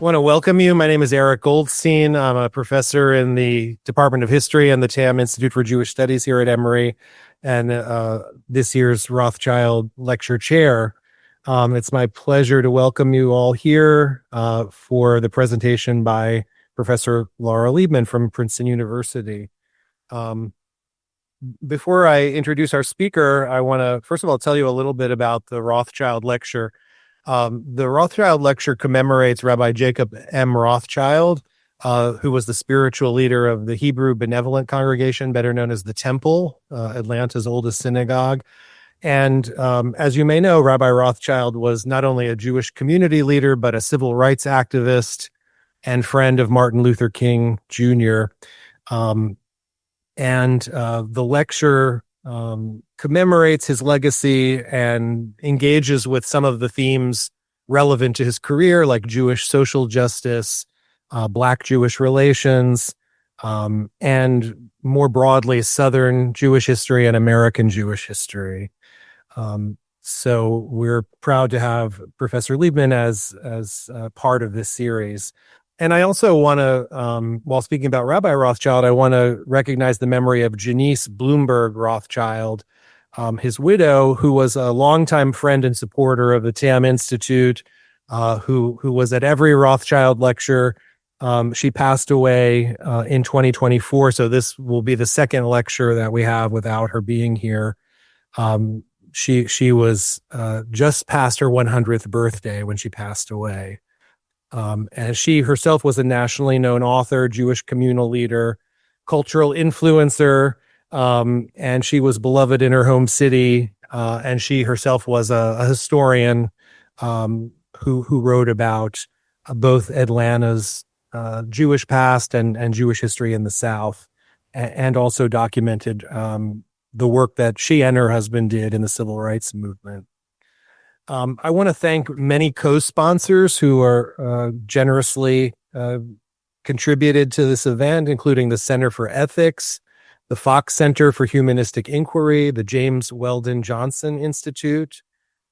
I want to welcome you. My name is Eric Goldstein. I'm a professor in the Department of History and the Tam Institute for Jewish Studies here at Emory, and this year's Rothschild Lecture Chair. It's my pleasure to welcome you all here for the presentation by Professor Laura Leibman from Princeton University. Before I introduce our speaker, I want to, first of all, tell you a little bit about the Rothschild Lecture. The Rothschild Lecture commemorates Rabbi Jacob M. Rothschild, who was the spiritual leader of the Hebrew Benevolent Congregation, better known as the Temple, Atlanta's oldest synagogue. And as you may know, Rabbi Rothschild was not only a Jewish community leader, but a civil rights activist and friend of Martin Luther King Jr. The lecture commemorates his legacy and engages with some of the themes relevant to his career, like Jewish social justice, Black-Jewish relations, and more broadly, Southern Jewish history and American Jewish history. So we're proud to have Professor Leibman as part of this series. And I also want to, while speaking about Rabbi Rothschild, I want to recognize the memory of Janice Bloomberg Rothschild, his widow, who was a longtime friend and supporter of the Tam Institute, who was at every Rothschild lecture. She passed away in 2024, so this will be the second lecture that we have without her being here. She was just past her 100th birthday when she passed away. And she herself was a nationally known author, Jewish communal leader, cultural influencer, and she was beloved in her home city. And she herself was a historian who wrote about both Atlanta's Jewish past and Jewish history in the South, and also documented the work that she and her husband did in the civil rights movement. I want to thank many co-sponsors who are generously contributed to this event, including the Center for Ethics, the Fox Center for Humanistic Inquiry, the James Weldon Johnson Institute,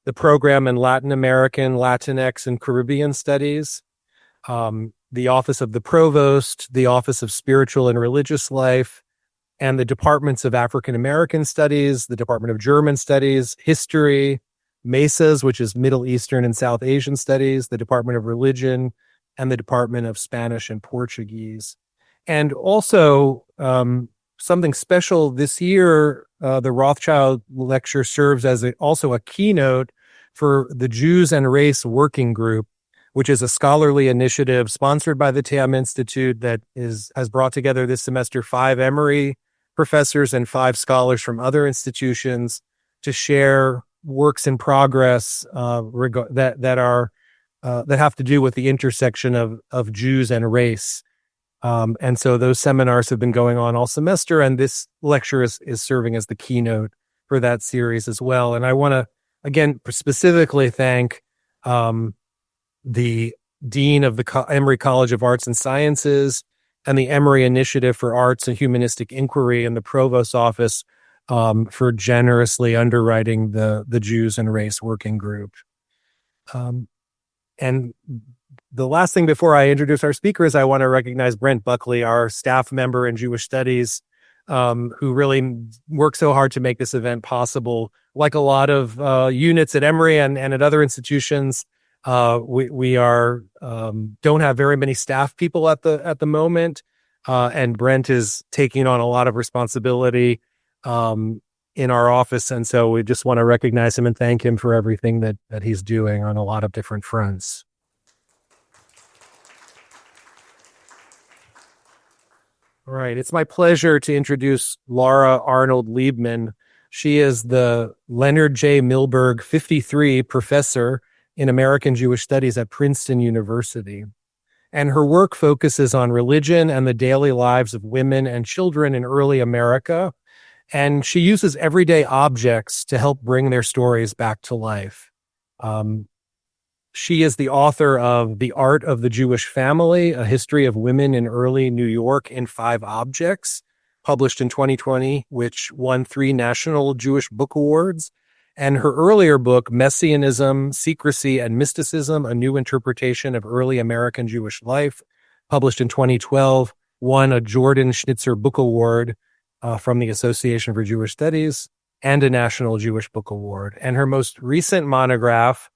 the Program in Latin American, Latinx, and Caribbean Studies, the Office of the Provost, the Office of Spiritual and Religious Life, and the Departments of African American Studies, the Department of German Studies, History, MESAs, which is Middle Eastern and South Asian Studies, the Department of Religion, and the Department of Spanish and Portuguese. And also, something special this year, the Rothschild Lecture serves as also a keynote for the Jews and Race Working Group, which is a scholarly initiative sponsored by the Tam Institute that has brought together this semester 5 Emory professors and 5 scholars from other institutions to share works in progress that have to do with the intersection of Jews and race. And so those seminars have been going on all semester, and this lecture is serving as the keynote for that series as well. And I want to, again, specifically thank the Dean of the Emory College of Arts and Sciences and the Emory Initiative for Arts and Humanistic Inquiry and the Provost's Office for generously underwriting the Jews and Race Working Group. And the last thing before I introduce our speaker is I want to recognize Brent Buckley, our staff member in Jewish Studies, who really worked so hard to make this event possible. Like a lot of units at Emory and at other institutions, we don't have very many staff people at the moment, and Brent is taking on a lot of responsibility in our office, and so we just want to recognize him and thank him for everything that he's doing on a lot of different fronts. All right, it's my pleasure to introduce Laura Arnold Leibman. She is the Leonard J. Milberg 53 Professor in American Jewish Studies at Princeton University. And her work focuses on religion and the daily lives of women and children in early America. And she uses everyday objects to help bring their stories back to life. She is the author of The Art of the Jewish Family, A History of Women in Early New York in 5 Objects, published in 2020, which won 3 National Jewish Book Awards. And her earlier book, Messianism, Secrecy, and Mysticism, A New Interpretation of Early American Jewish Life, published in 2012, won a Jordan Schnitzer Book Award from the Association for Jewish Studies and a National Jewish Book Award. And her most recent monograph,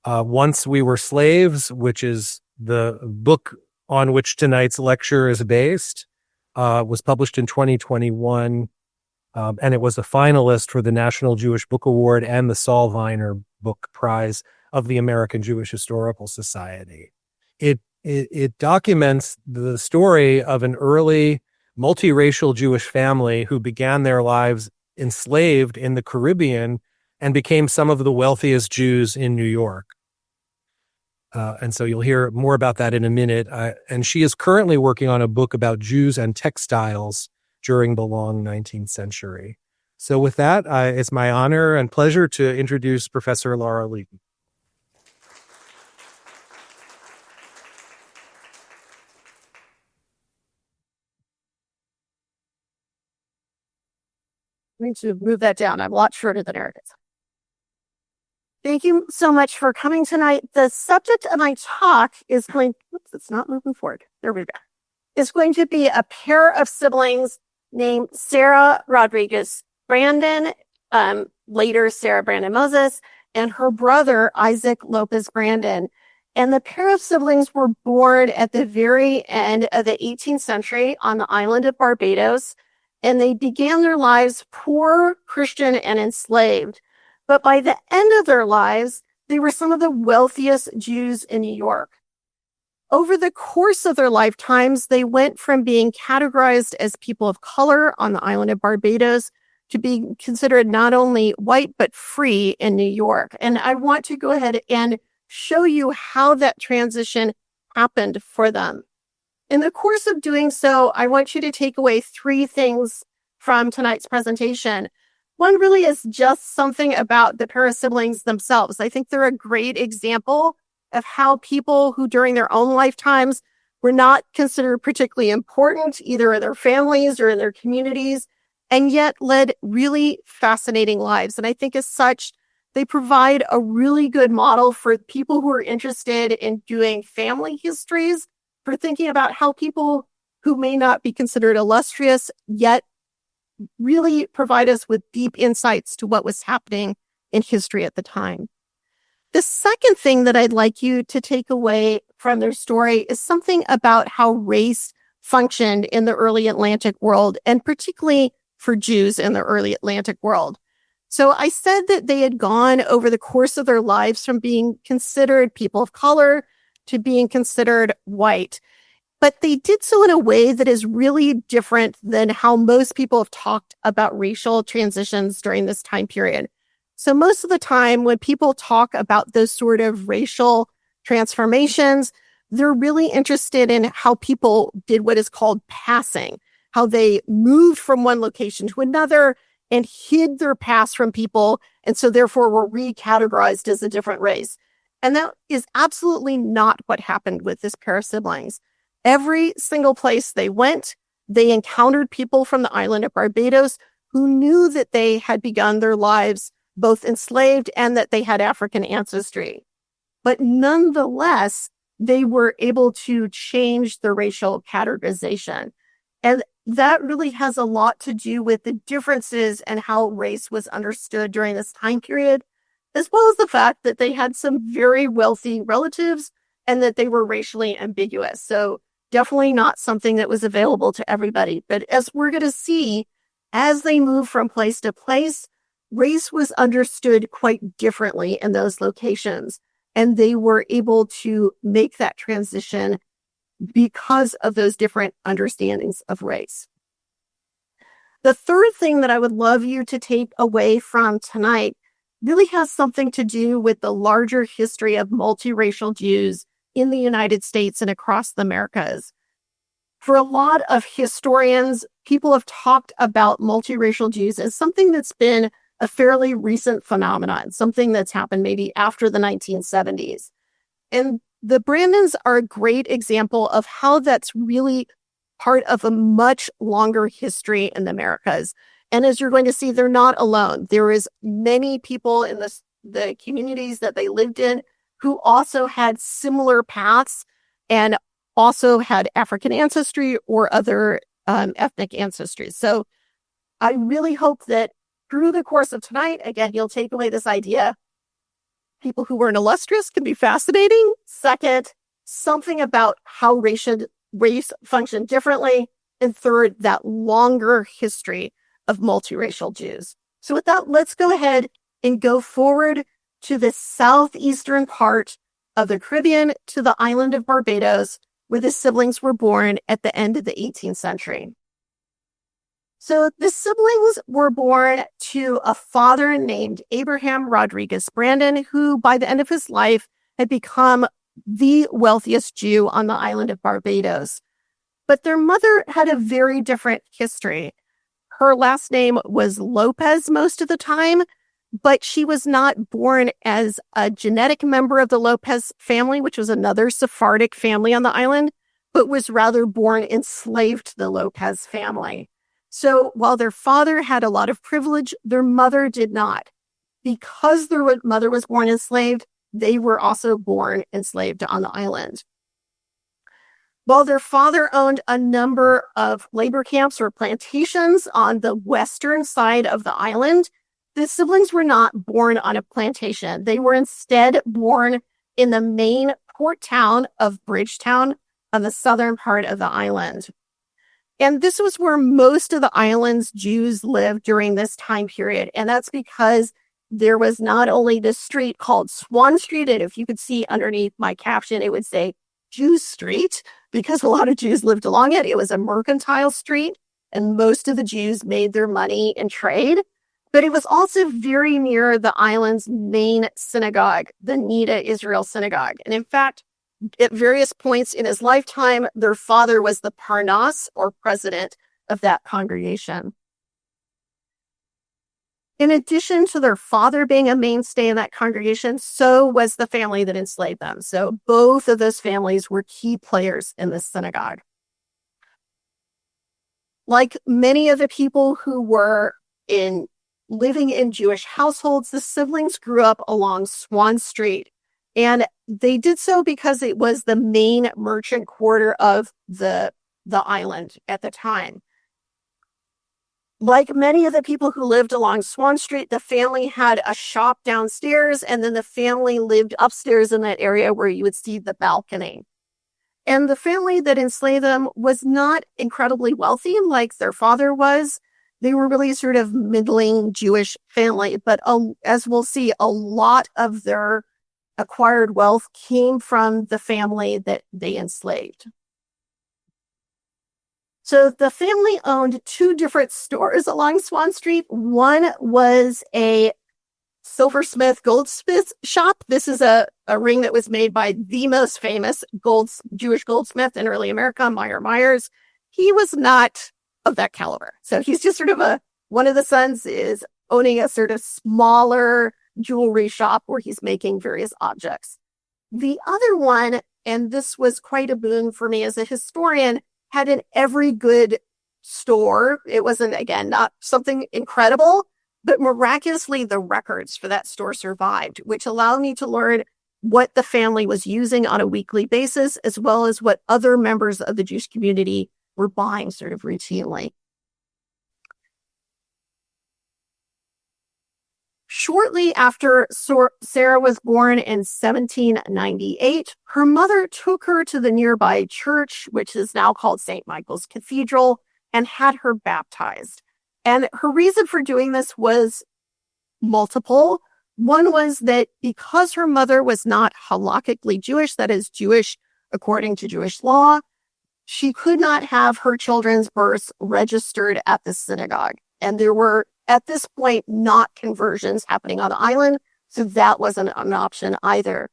Once We Were Slaves, which is the book on which tonight's lecture is based, was published in 2021. And it was a finalist for the National Jewish Book Award and the Saul Weiner Book Prize of the American Jewish Historical Society. It documents the story of an early multiracial Jewish family who began their lives enslaved in the Caribbean and became some of the wealthiest Jews in New York. And so you'll hear more about that in a minute. And she is currently working on a book about Jews and textiles during the long 19th century. So with that, it's my honor and pleasure to introduce Professor Laura Leibman. I need to move that down. I'm a lot shorter than Eric is. Thank you so much for coming tonight. The subject of my talk is it's not moving forward. There we go. Is going to be a pair of siblings named Sarah Rodrigues Brandon, later Sarah Brandon Moses, and her brother Isaac Lopez Brandon. And the pair of siblings were born at the very end of the 18th century on the island of Barbados, and they began their lives poor, Christian, and enslaved. But by the end of their lives, they were some of the wealthiest Jews in New York. Over the course of their lifetimes, they went from being categorized as people of color on the island of Barbados to being considered not only white, but free in New York. And I want to go ahead and show you how that transition happened for them. In the course of doing so, I want you to take away three things from tonight's presentation. One really is just something about the pair of siblings themselves. I think they're a great example of how people who during their own lifetimes were not considered particularly important, either in their families or in their communities, and yet led really fascinating lives. And I think as such, they provide a really good model for people who are interested in doing family histories, for thinking about how people who may not be considered illustrious yet really provide us with deep insights to what was happening in history at the time. The second thing that I'd like you to take away from their story is something about how race functioned in the early Atlantic world, and particularly for Jews in the early Atlantic world. So I said that they had gone over the course of their lives from being considered people of color to being considered white. But they did so in a way that is really different than how most people have talked about racial transitions during this time period. So most of the time when people talk about those sort of racial transformations, they're really interested in how people did what is called passing, how they moved from one location to another and hid their past from people, and so therefore were recategorized as a different race. And that is absolutely not what happened with this pair of siblings. Every single place they went, they encountered people from the island of Barbados who knew that they had begun their lives both enslaved and that they had African ancestry. But nonetheless, they were able to change the racial categorization. And that really has a lot to do with the differences in how race was understood during this time period, as well as the fact that they had some very wealthy relatives and that they were racially ambiguous. So definitely not something that was available to everybody. But as we're going to see, as they move from place to place, race was understood quite differently in those locations. And they were able to make that transition because of those different understandings of race. The third thing that I would love you to take away from tonight really has something to do with the larger history of multiracial Jews in the United States and across the Americas. For a lot of historians, people have talked about multiracial Jews as something that's been a fairly recent phenomenon, something that's happened maybe after the 1970s. And the Brandons are a great example of how that's really part of a much longer history in the Americas. And as you're going to see, they're not alone. There is many people in the communities that they lived in who also had similar paths and also had African ancestry or other ethnic ancestries. So I really hope that through the course of tonight, again, you'll take away this idea. People who weren't illustrious can be fascinating. Second, something about how race functioned differently. And third, that longer history of multiracial Jews. So with that, let's go ahead and go forward to the southeastern part of the Caribbean, to the island of Barbados, where the siblings were born at the end of the 18th century. So the siblings were born to a father named Abraham Rodrigues Brandon, who by the end of his life had become the wealthiest Jew on the island of Barbados. But their mother had a very different history. Her last name was Lopez most of the time, but she was not born as a genetic member of the Lopez family, which was another Sephardic family on the island, but was rather born enslaved to the Lopez family. So while their father had a lot of privilege, their mother did not. Because their mother was born enslaved, they were also born enslaved on the island. While their father owned a number of labor camps or plantations on the western side of the island, the siblings were not born on a plantation. They were instead born in the main port town of Bridgetown on the southern part of the island. And this was where most of the island's Jews lived during this time period. And that's because there was not only this street called Swan Street, and if you could see underneath my caption, it would say Jew Street, because a lot of Jews lived along it. It was a mercantile street, and most of the Jews made their money in trade. But it was also very near the island's main synagogue, the Nida Israel Synagogue. And in fact, at various points in his lifetime, their father was the Parnas, or president of that congregation. In addition to their father being a mainstay in that congregation, so was the family that enslaved them. So both of those families were key players in this synagogue. Like many of the people who were living in Jewish households, the siblings grew up along Swan Street. And they did so because it was the main merchant quarter of the island at the time. Like many of the people who lived along Swan Street, the family had a shop downstairs, and then the family lived upstairs in that area where you would see the balcony. And the family that enslaved them was not incredibly wealthy like their father was. They were really sort of middling Jewish family, but as we'll see, a lot of their acquired wealth came from the family that they enslaved. So the family owned two different stores along Swan Street. One was a silversmith goldsmith shop. This is a ring that was made by the most famous Jewish goldsmith in early America, Meyer Myers. He was not of that caliber. So he's just sort of one of the sons is owning a sort of smaller jewelry shop where he's making various objects. The other one, and this was quite a boon for me as a historian, had an every good store. It wasn't, again, not something incredible, but miraculously the records for that store survived, which allowed me to learn what the family was using on a weekly basis, as well as what other members of the Jewish community were buying sort of routinely. Shortly after Sarah was born in 1798, her mother took her to the nearby church, which is now called St. Michael's Cathedral, and had her baptized. And her reason for doing this was multiple. One was that because her mother was not halakhically Jewish, that is Jewish according to Jewish law, she could not have her children's births registered at the synagogue. And there were, at this point, not conversions happening on the island, so that wasn't an option either.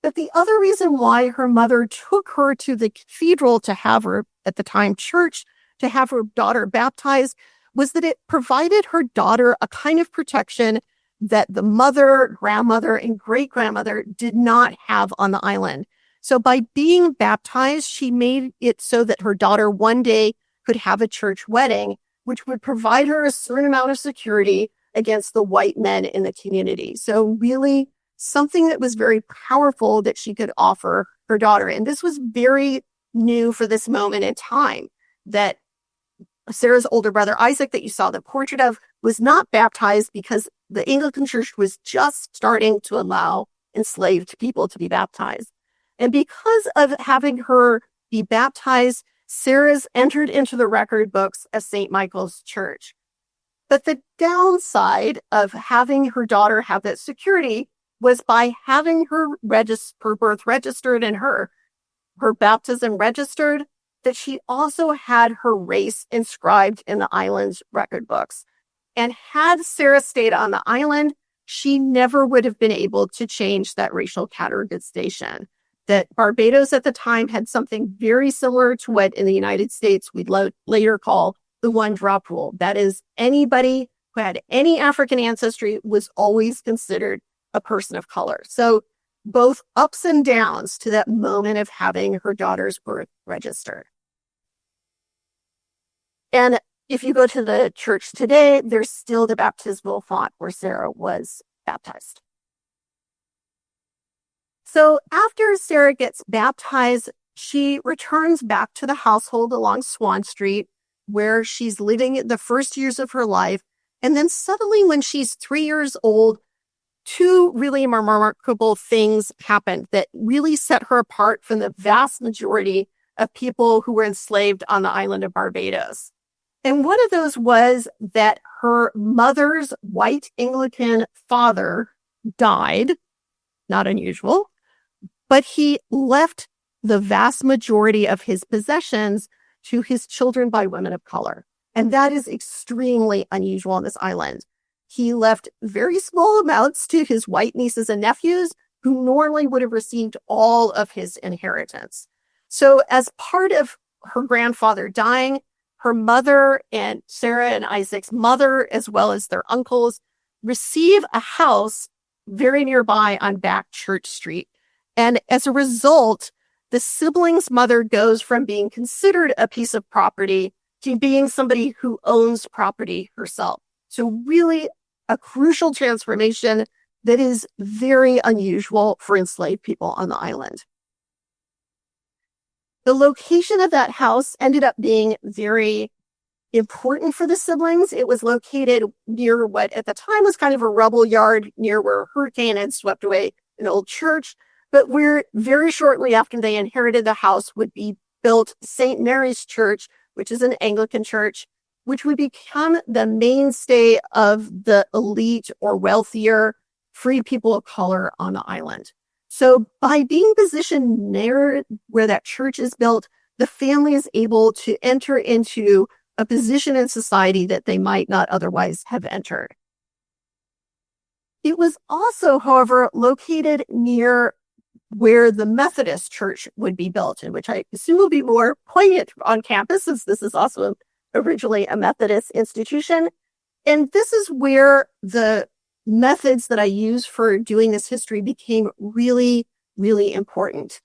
But the other reason why her mother took her to the cathedral to have her, at the time church, to have her daughter baptized, was that it provided her daughter a kind of protection that the mother, grandmother, and great-grandmother did not have on the island. So by being baptized, she made it so that her daughter one day could have a church wedding, which would provide her a certain amount of security against the white men in the community. So really something that was very powerful that she could offer her daughter. And this was very new for this moment in time, that Sarah's older brother, Isaac, that you saw the portrait of, was not baptized because the Anglican Church was just starting to allow enslaved people to be baptized. And because of having her be baptized, Sarah's entered into the record books of St. Michael's Church. But the downside of having her daughter have that security was by having her birth registered and her baptism registered, that she also had her race inscribed in the island's record books. And had Sarah stayed on the island, she never would have been able to change that racial categorization. That Barbados at the time had something very similar to what in the United States we'd later call the one-drop rule. That is, anybody who had any African ancestry was always considered a person of color. So both ups and downs to that moment of having her daughter's birth registered. And if you go to the church today, there's still the baptismal font where Sarah was baptized. So after Sarah gets baptized, she returns back to the household along Swan Street, where she's living the first years of her life. And then suddenly when she's 3 years old, two really remarkable things happened that really set her apart from the vast majority of people who were enslaved on the island of Barbados. And one of those was that her mother's white Anglican father died, not unusual, but he left the vast majority of his possessions to his children by women of color. And that is extremely unusual on this island. He left very small amounts to his white nieces and nephews, who normally would have received all of his inheritance. So as part of her grandfather dying, her mother and Sarah and Isaac's mother, as well as their uncles, receive a house very nearby on Back Church Street. And as a result, the sibling's mother goes from being considered a piece of property to being somebody who owns property herself. So really a crucial transformation that is very unusual for enslaved people on the island. The location of that house ended up being very important for the siblings. It was located near what at the time was kind of a rubble yard, near where a hurricane had swept away an old church, but where very shortly after they inherited the house would be built St. Mary's Church, which is an Anglican church, which would become the mainstay of the elite or wealthier free people of color on the island. So by being positioned near where that church is built, the family is able to enter into a position in society that they might not otherwise have entered. It was also, however, located near where the Methodist church would be built, and which I assume will be more poignant on campus, since this is also originally a Methodist institution. And this is where the methods that I use for doing this history became really, really important.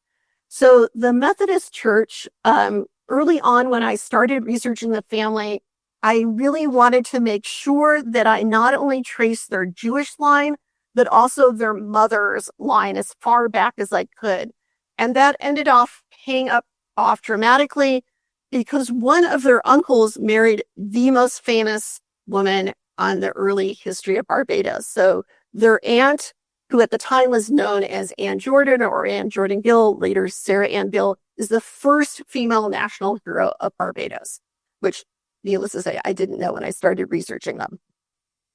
So the Methodist church, early on when I started researching the family, I really wanted to make sure that I not only traced their Jewish line, but also their mother's line as far back as I could. And that ended off paying off dramatically, because one of their uncles married the most famous woman on the early history of Barbados. So their aunt, who at the time was known as Anne Jordan or Anne Jordan Gill, later Sarah Ann Gill, is the first female national hero of Barbados, which, needless to say, I didn't know when I started researching them.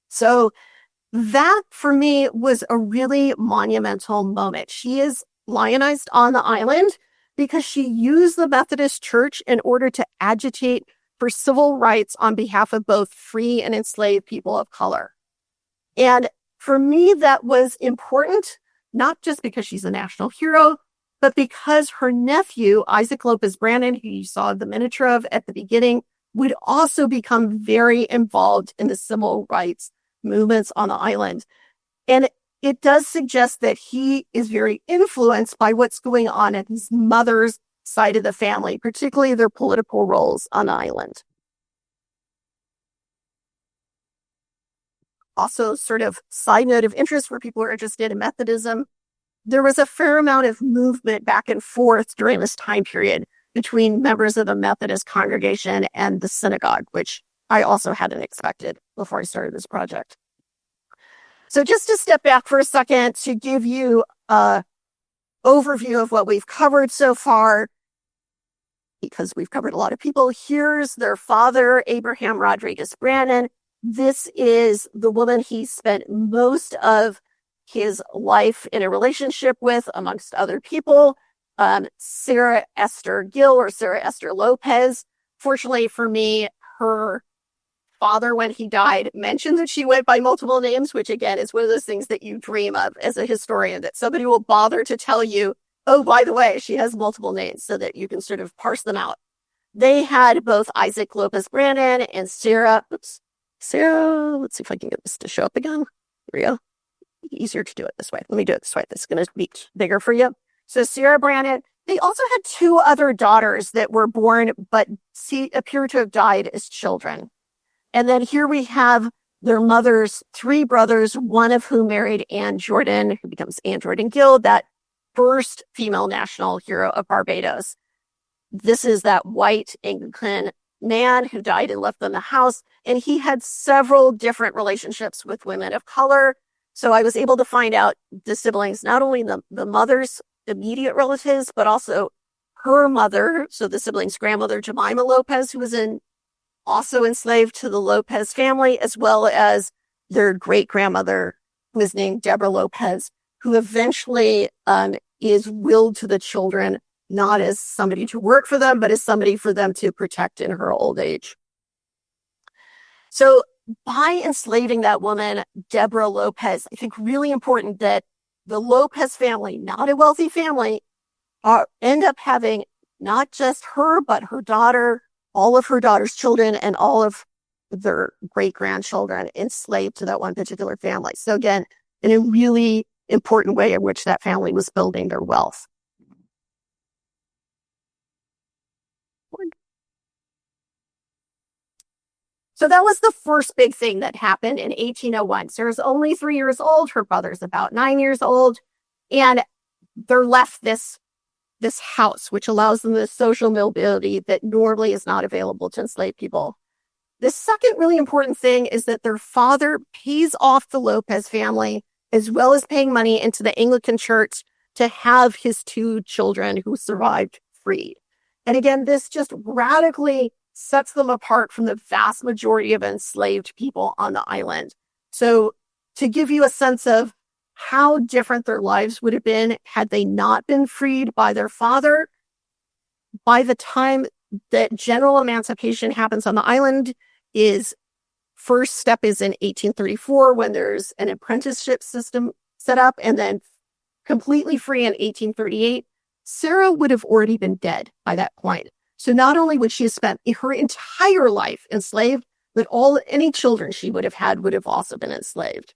So that, for me, was a really monumental moment. She is lionized on the island because she used the Methodist Church in order to agitate for civil rights on behalf of both free and enslaved people of color. And for me, that was important, not just because she's a national hero, but because her nephew, Isaac Lopez Brandon, who you saw the miniature of at the beginning, would also become very involved in the civil rights movements on the island. And it does suggest that he is very influenced by what's going on at his mother's side of the family, particularly their political roles on the island. also sort of side note of interest for people who are interested in Methodism, there was a fair amount of movement back and forth during this time period between members of the Methodist congregation and the synagogue, which I also hadn't expected before I started this project. So just to step back for a second to give you an overview of what we've covered so far, because we've covered a lot of people, here's their father, Abraham Rodrigues Brannon. This is the woman he spent most of his life in a relationship with, amongst other people, Sarah Esther Gill or Sarah Esther Lopez. Fortunately for me, her father, when he died, mentioned that she went by multiple names, which again is one of those things that you dream of as a historian, that somebody will bother to tell you, oh, by the way, she has multiple names, so that you can sort of parse them out. They had both Isaac Lopez Brannon and Sarah, let's see if I can get this to show up again. Here we go. Easier to do it this way. Let me do it this way. This is going to be bigger for you. So Sarah Brannon, they also had two other daughters that were born, but appear to have died as children. And then here we have their mother's three brothers, one of whom married Anne Jordan, who becomes Anne Jordan Gill, that first female national hero of Barbados. This is that white Anglican man who died and left them the house. And he had several different relationships with women of color. So I was able to find out the siblings, not only the mother's immediate relatives, but also her mother. So the siblings' grandmother, Jemima Lopez, who was also enslaved to the Lopez family, as well as their great-grandmother, who was named Deborah Lopez, who eventually is willed to the children, not as somebody to work for them, but as somebody for them to protect in her old age. So by enslaving that woman, Deborah Lopez, I think really important that the Lopez family, not a wealthy family, end up having not just her, but her daughter, all of her daughter's children, and all of their great-grandchildren enslaved to that one particular family. So again, in a really important way in which that family was building their wealth. So that was the first big thing that happened in 1801. Sarah's only 3 years old. Her brother's about 9 years old. And they're left this house, which allows them the social mobility that normally is not available to enslaved people. The second really important thing is that their father pays off the Lopez family, as well as paying money into the Anglican Church to have his two children who survived freed. And again, this just radically sets them apart from the vast majority of enslaved people on the island. So to give you a sense of how different their lives would have been had they not been freed by their father, by the time that general emancipation happens on the island, first step is in 1834, when there's an apprenticeship system set up, and then completely free in 1838. Sarah would have already been dead by that point. So not only would she have spent her entire life enslaved, but any children she would have had would have also been enslaved.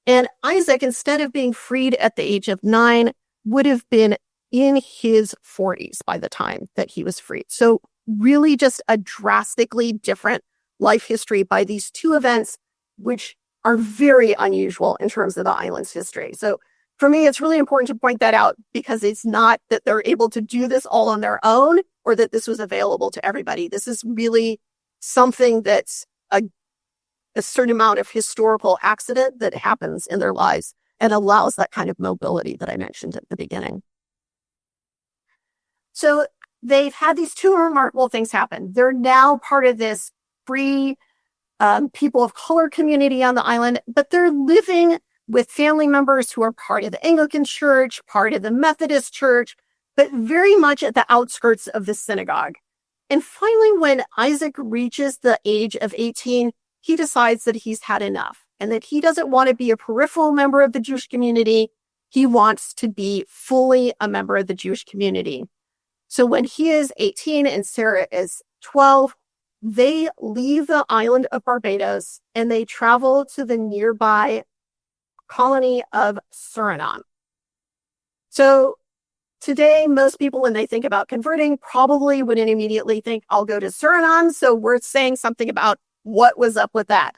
And Isaac, instead of being freed at the age of 9, would have been in his 40s by the time that he was freed. So really just a drastically different life history by these two events, which are very unusual in terms of the island's history. So for me, it's really important to point that out, because it's not that they're able to do this all on their own or that this was available to everybody. This is really something that's a certain amount of historical accident that happens in their lives and allows that kind of mobility that I mentioned at the beginning. So they've had these two remarkable things happen. They're now part of this free people of color community on the island, but they're living with family members who are part of the Anglican Church, part of the Methodist Church, but very much at the outskirts of the synagogue. And finally, when Isaac reaches the age of 18, he decides that he's had enough and that he doesn't want to be a peripheral member of the Jewish community. He wants to be fully a member of the Jewish community. So when he is 18 and Sarah is 12, they leave the island of Barbados and they travel to the nearby colony of Suriname. So today, most people, when they think about converting, probably wouldn't immediately think, I'll go to Suriname. So we're saying something about what was up with that.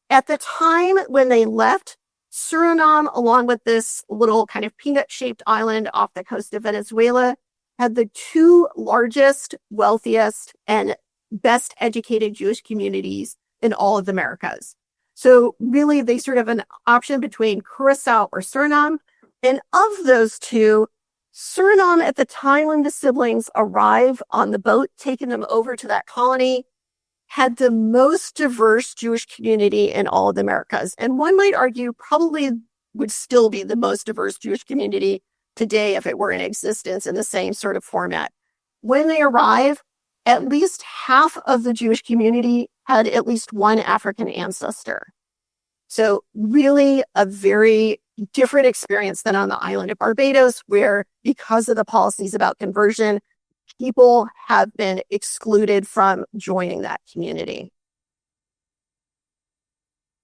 At the time when they left, Suriname, along with this little kind of peanut-shaped island off the coast of Venezuela, had the two largest, wealthiest, and best educated Jewish communities in all of the Americas. So really, they sort of an option between Curacao or Suriname. And of those two, Suriname, at the time when the siblings arrive on the boat, taking them over to that colony, had the most diverse Jewish community in all of the Americas. And one might argue probably would still be the most diverse Jewish community today if it were in existence in the same sort of format. When they arrive, at least half of the Jewish community had at least one African ancestor. So really a very different experience than on the island of Barbados, where because of the policies about conversion, people have been excluded from joining that community.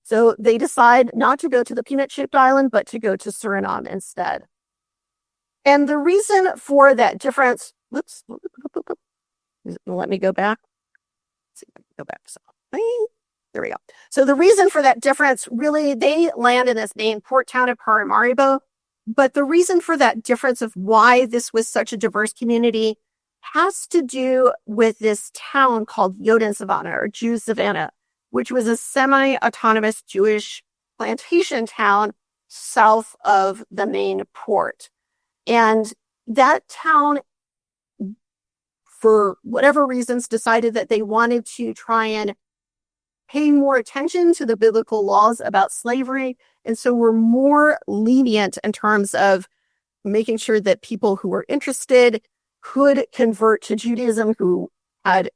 So they decide not to go to the peanut-shaped island, but to go to Suriname instead. And the reason for that difference, let me go back. Let's see if I can go back. There we go. So the reason for that difference, really, they land in this named port town of Paramaribo. But the reason for that difference of why this was such a diverse community has to do with this town called Yoden Savannah, or Jew Savannah, which was a semi-autonomous Jewish plantation town south of the main port. And that town, for whatever reasons, decided that they wanted to try and pay more attention to the biblical laws about slavery. And so were more lenient in terms of making sure that people who were interested could convert to Judaism who had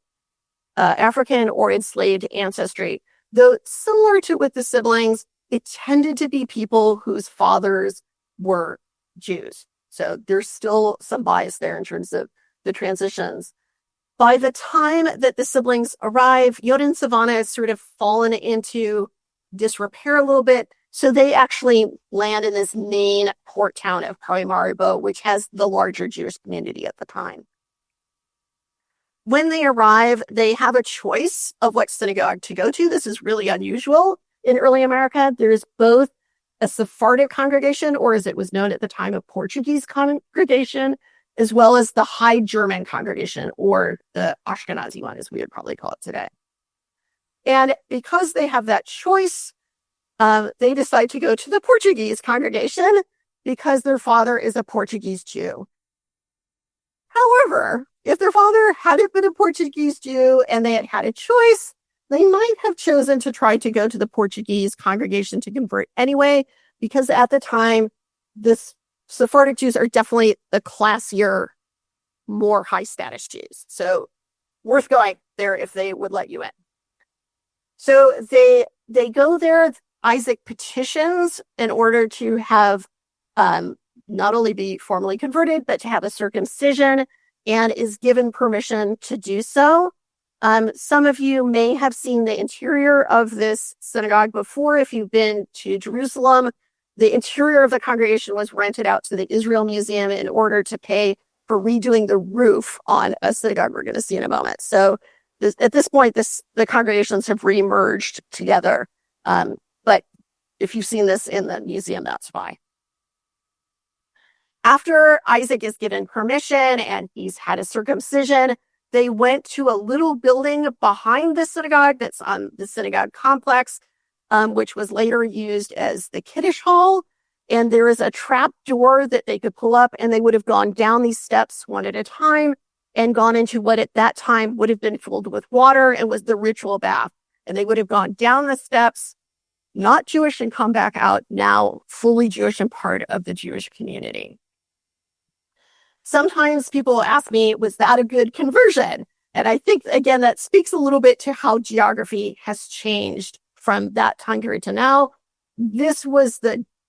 African or enslaved ancestry. Though similar to with the siblings, it tended to be people whose fathers were Jews. So there's still some bias there in terms of the transitions. By the time that the siblings arrive, Yoden Savannah has sort of fallen into disrepair a little bit. So they actually land in this main port town of Paramaribo, which has the larger Jewish community at the time. When they arrive, they have a choice of what synagogue to go to. This is really unusual in early America. There's both a Sephardic congregation, or as it was known at the time, a Portuguese congregation, as well as the High German congregation, or the Ashkenazi one, as we would probably call it today. And because they have that choice, they decide to go to the Portuguese congregation because their father is a Portuguese Jew. However, if their father hadn't been a Portuguese Jew and they had had a choice, they might have chosen to try to go to the Portuguese congregation to convert anyway, because at the time, this Sephardic Jews are definitely the classier, more high status Jews. So worth going there if they would let you in. So they go there. Isaac petitions in order to have not only be formally converted, but to have a circumcision, and is given permission to do so. Some of you may have seen the interior of this synagogue before. If you've been to Jerusalem, the interior of the congregation was rented out to the Israel Museum in order to pay for redoing the roof on a synagogue we're going to see in a moment. So at this point, the congregations have re-merged together. But if you've seen this in the museum, that's why. After Isaac is given permission and he's had a circumcision, they went to a little building behind the synagogue that's on the synagogue complex, which was later used as the Kiddush Hall. And there is a trap door that they could pull up, and they would have gone down these steps one at a time and gone into what at that time would have been filled with water and was the ritual bath. And they would have gone down the steps, not Jewish, and come back out now fully Jewish and part of the Jewish community. Sometimes people ask me, was that a good conversion? And I think, again, that speaks a little bit to how geography has changed from that time period to now. This was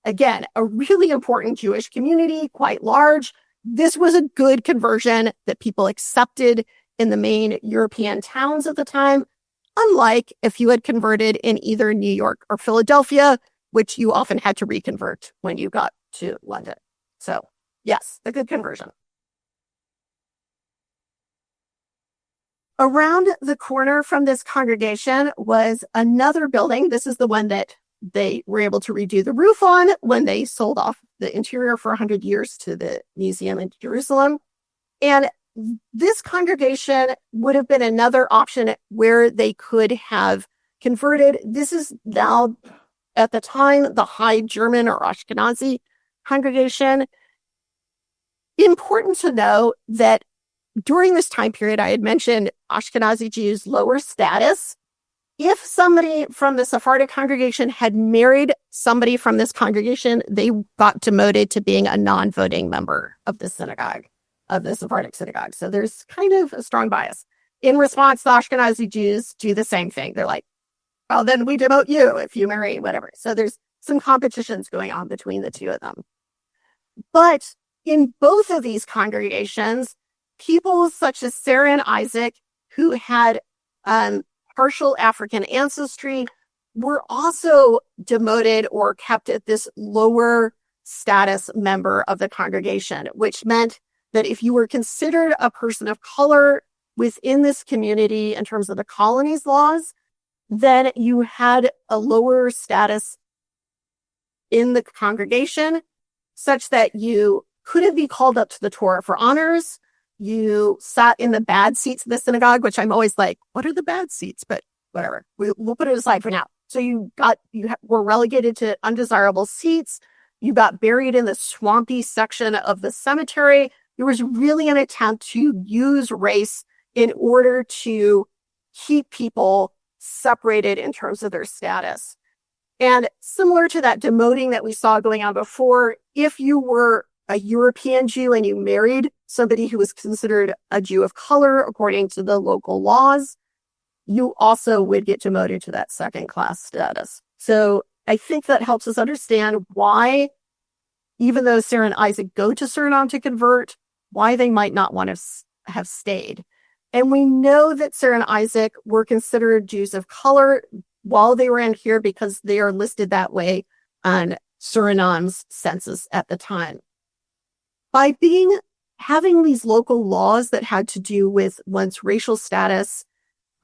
again, a really important Jewish community, quite large. This was a good conversion that people accepted in the main European towns at the time, unlike if you had converted in either New York or Philadelphia, which you often had to reconvert when you got to London. So yes, a good conversion. Around the corner from this congregation was another building. This is the one that they were able to redo the roof on when they sold off the interior for 100 years to the museum in Jerusalem. And this congregation would have been another option where they could have converted. This is now, at the time, the High German or Ashkenazi congregation. Important to know that during this time period, I had mentioned Ashkenazi Jews' lower status. If somebody from the Sephardic congregation had married somebody from this congregation, they got demoted to being a non-voting member of the synagogue, of the Sephardic synagogue. So there's kind of a strong bias. In response, the Ashkenazi Jews do the same thing. They're like, well, then we demote you if you marry whatever. So there's some competitions going on between the two of them. But in both of these congregations, people such as Sarah and Isaac, who had partial African ancestry, were also demoted or kept at this lower status member of the congregation, which meant that if you were considered a person of color within this community in terms of the colony's laws, then you had a lower status in the congregation such that you couldn't be called up to the Torah for honors. You sat in the bad seats of the synagogue, which I'm always like, what are the bad seats? But whatever, we'll put it aside for now. So you were relegated to undesirable seats. You got buried in the swampy section of the cemetery. There was really an attempt to use race in order to keep people separated in terms of their status. And similar to that demoting that we saw going on before, if you were a European Jew and you married somebody who was considered a Jew of color according to the local laws, you also would get demoted to that second class status. So I think that helps us understand why, even though Sarah and Isaac go to Suriname to convert, why they might not want to have stayed. And we know that Sarah and Isaac were considered Jews of color while they were in here because they are listed that way on Suriname's census at the time. By having these local laws that had to do with one's racial status,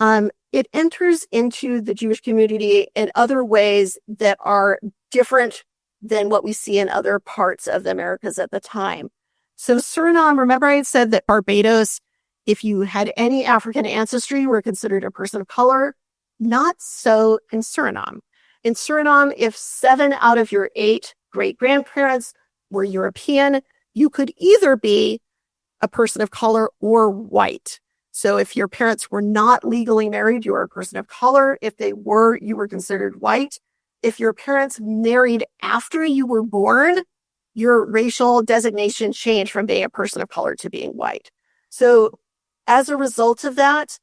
it enters into the Jewish community in other ways that are different than what we see in other parts of the Americas at the time. So Suriname, remember I had said that Barbados, if you had any African ancestry, were considered a person of color. Not so in Suriname. In Suriname, if 7 out of your 8 great-grandparents were European, you could either be a person of color or white. So if your parents were not legally married, you were a person of color. If they were, you were considered white. If your parents married after you were born, your racial designation changed from being a person of color to being white. So as a result of that,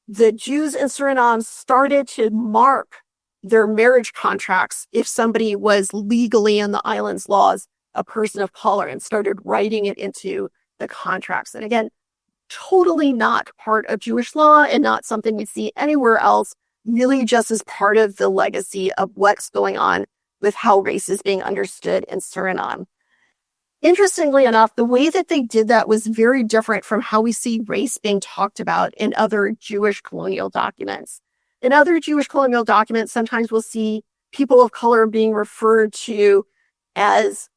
the Jews in Suriname started to mark their marriage contracts if somebody was legally in the island's laws a person of color, and started writing it into the contracts. And again, totally not part of Jewish law and not something we see anywhere else, really just as part of the legacy of what's going on with how race is being understood in Suriname. Interestingly enough, the way that they did that was very different from how we see race being talked about in other Jewish colonial documents. In other Jewish colonial documents, sometimes we'll see people of color being referred to as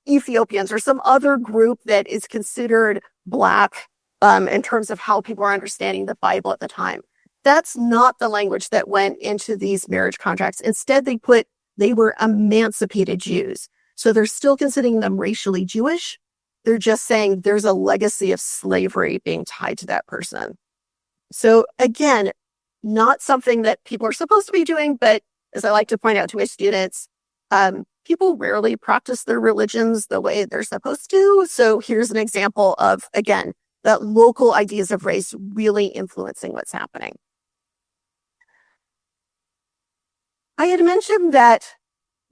Ethiopians or some other group that is considered Black in terms of how people are understanding the Bible at the time. That's not the language that went into these marriage contracts. Instead, they were emancipated Jews. So they're still considering them racially Jewish. They're just saying there's a legacy of slavery being tied to that person. So again, not something that people are supposed to be doing, but as I like to point out to my students, people rarely practice their religions the way they're supposed to. So here's an example of, again, that local ideas of race really influencing what's happening. I had mentioned that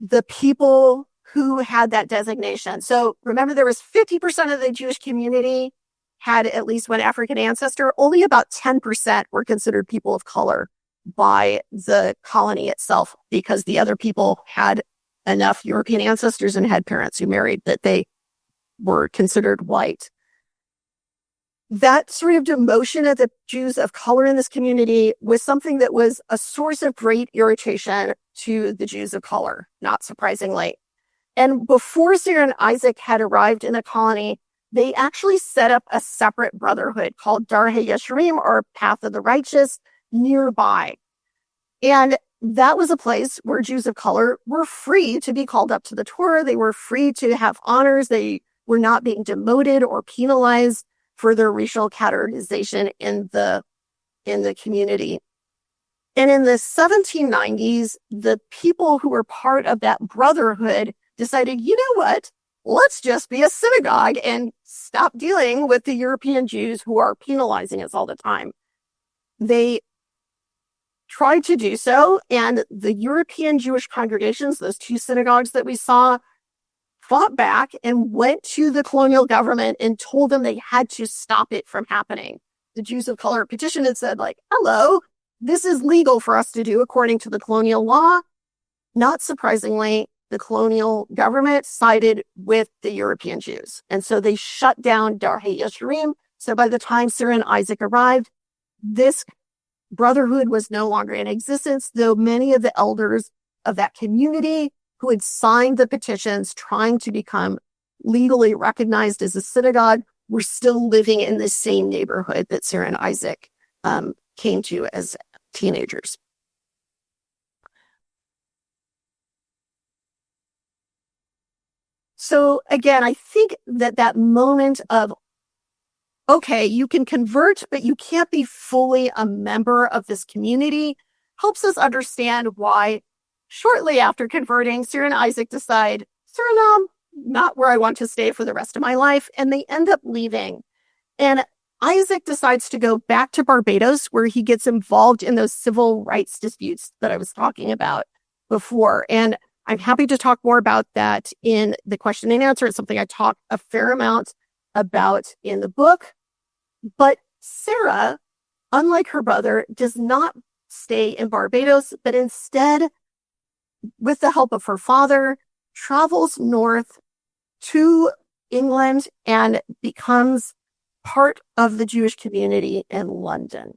the people who had that designation. So remember, there was 50% of the Jewish community had at least one African ancestor. Only about 10% were considered people of color by the colony itself, because the other people had enough European ancestors and had parents who married that they were considered white. that sort of demotion of the Jews of color in this community was something that was a source of great irritation to the Jews of color, not surprisingly. And before Sarah and Isaac had arrived in the colony, they actually set up a separate brotherhood called Darhei Yesharim, or Path of the Righteous, nearby. And that was a place where Jews of color were free to be called up to the Torah. They were free to have honors. They were not being demoted or penalized for their racial categorization in the community. And in the 1790s, the people who were part of that brotherhood decided, you know what? Let's just be a synagogue and stop dealing with the European Jews who are penalizing us all the time. They tried to do so, and the European Jewish congregations, those two synagogues that we saw, fought back and went to the colonial government and told them they had to stop it from happening. The Jews of color petitioned and said, like, hello, this is legal for us to do according to the colonial law. Not surprisingly, the colonial government sided with the European Jews. And so they shut down Darhei Yesharim. So by the time Sarah and Isaac arrived, this brotherhood was no longer in existence, though many of the elders of that community who had signed the petitions trying to become legally recognized as a synagogue were still living in the same neighborhood that Sarah and Isaac came to as teenagers. So again, I think that moment of, okay, you can convert, but you can't be fully a member of this community, helps us understand why shortly after converting, Sarah and Isaac decide, Suriname, not where I want to stay for the rest of my life, and they end up leaving. And Isaac decides to go back to Barbados, where he gets involved in those civil rights disputes that I was talking about before. And I'm happy to talk more about that in the question and answer. It's something I talk a fair amount about in the book. But Sarah, unlike her brother, does not stay in Barbados, but instead, with the help of her father, travels north to England and becomes part of the Jewish community in London.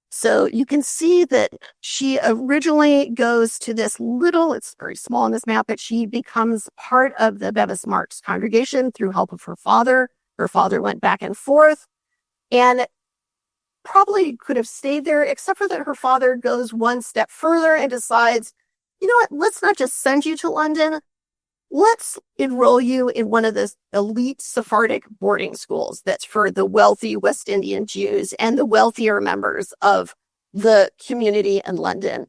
So you can see that she originally goes to this little, it's very small on this map, but she becomes part of the Bevis Marks congregation through help of her father. Her father went back and forth and probably could have stayed there, except for that her father goes one step further and decides, you know what, let's not just send you to London. Let's enroll you in one of the elite Sephardic boarding schools that's for the wealthy West Indian Jews and the wealthier members of the community in London.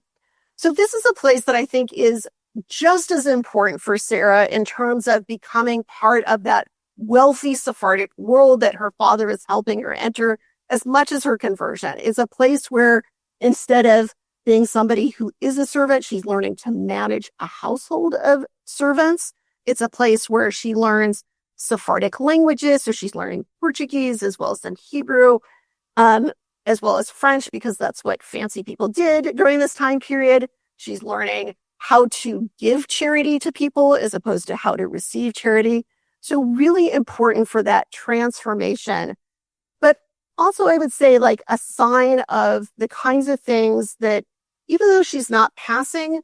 So this is a place that I think is just as important for Sarah in terms of becoming part of that wealthy Sephardic world that her father is helping her enter, as much as her conversion. Is a place where instead of being somebody who is a servant, she's learning to manage a household of servants. It's a place where she learns Sephardic languages. So she's learning Portuguese as well as some Hebrew, as well as French, because that's what fancy people did during this time period. She's learning how to give charity to people as opposed to how to receive charity. So really important for that transformation. But also, I would say, like, a sign of the kinds of things that, even though she's not passing,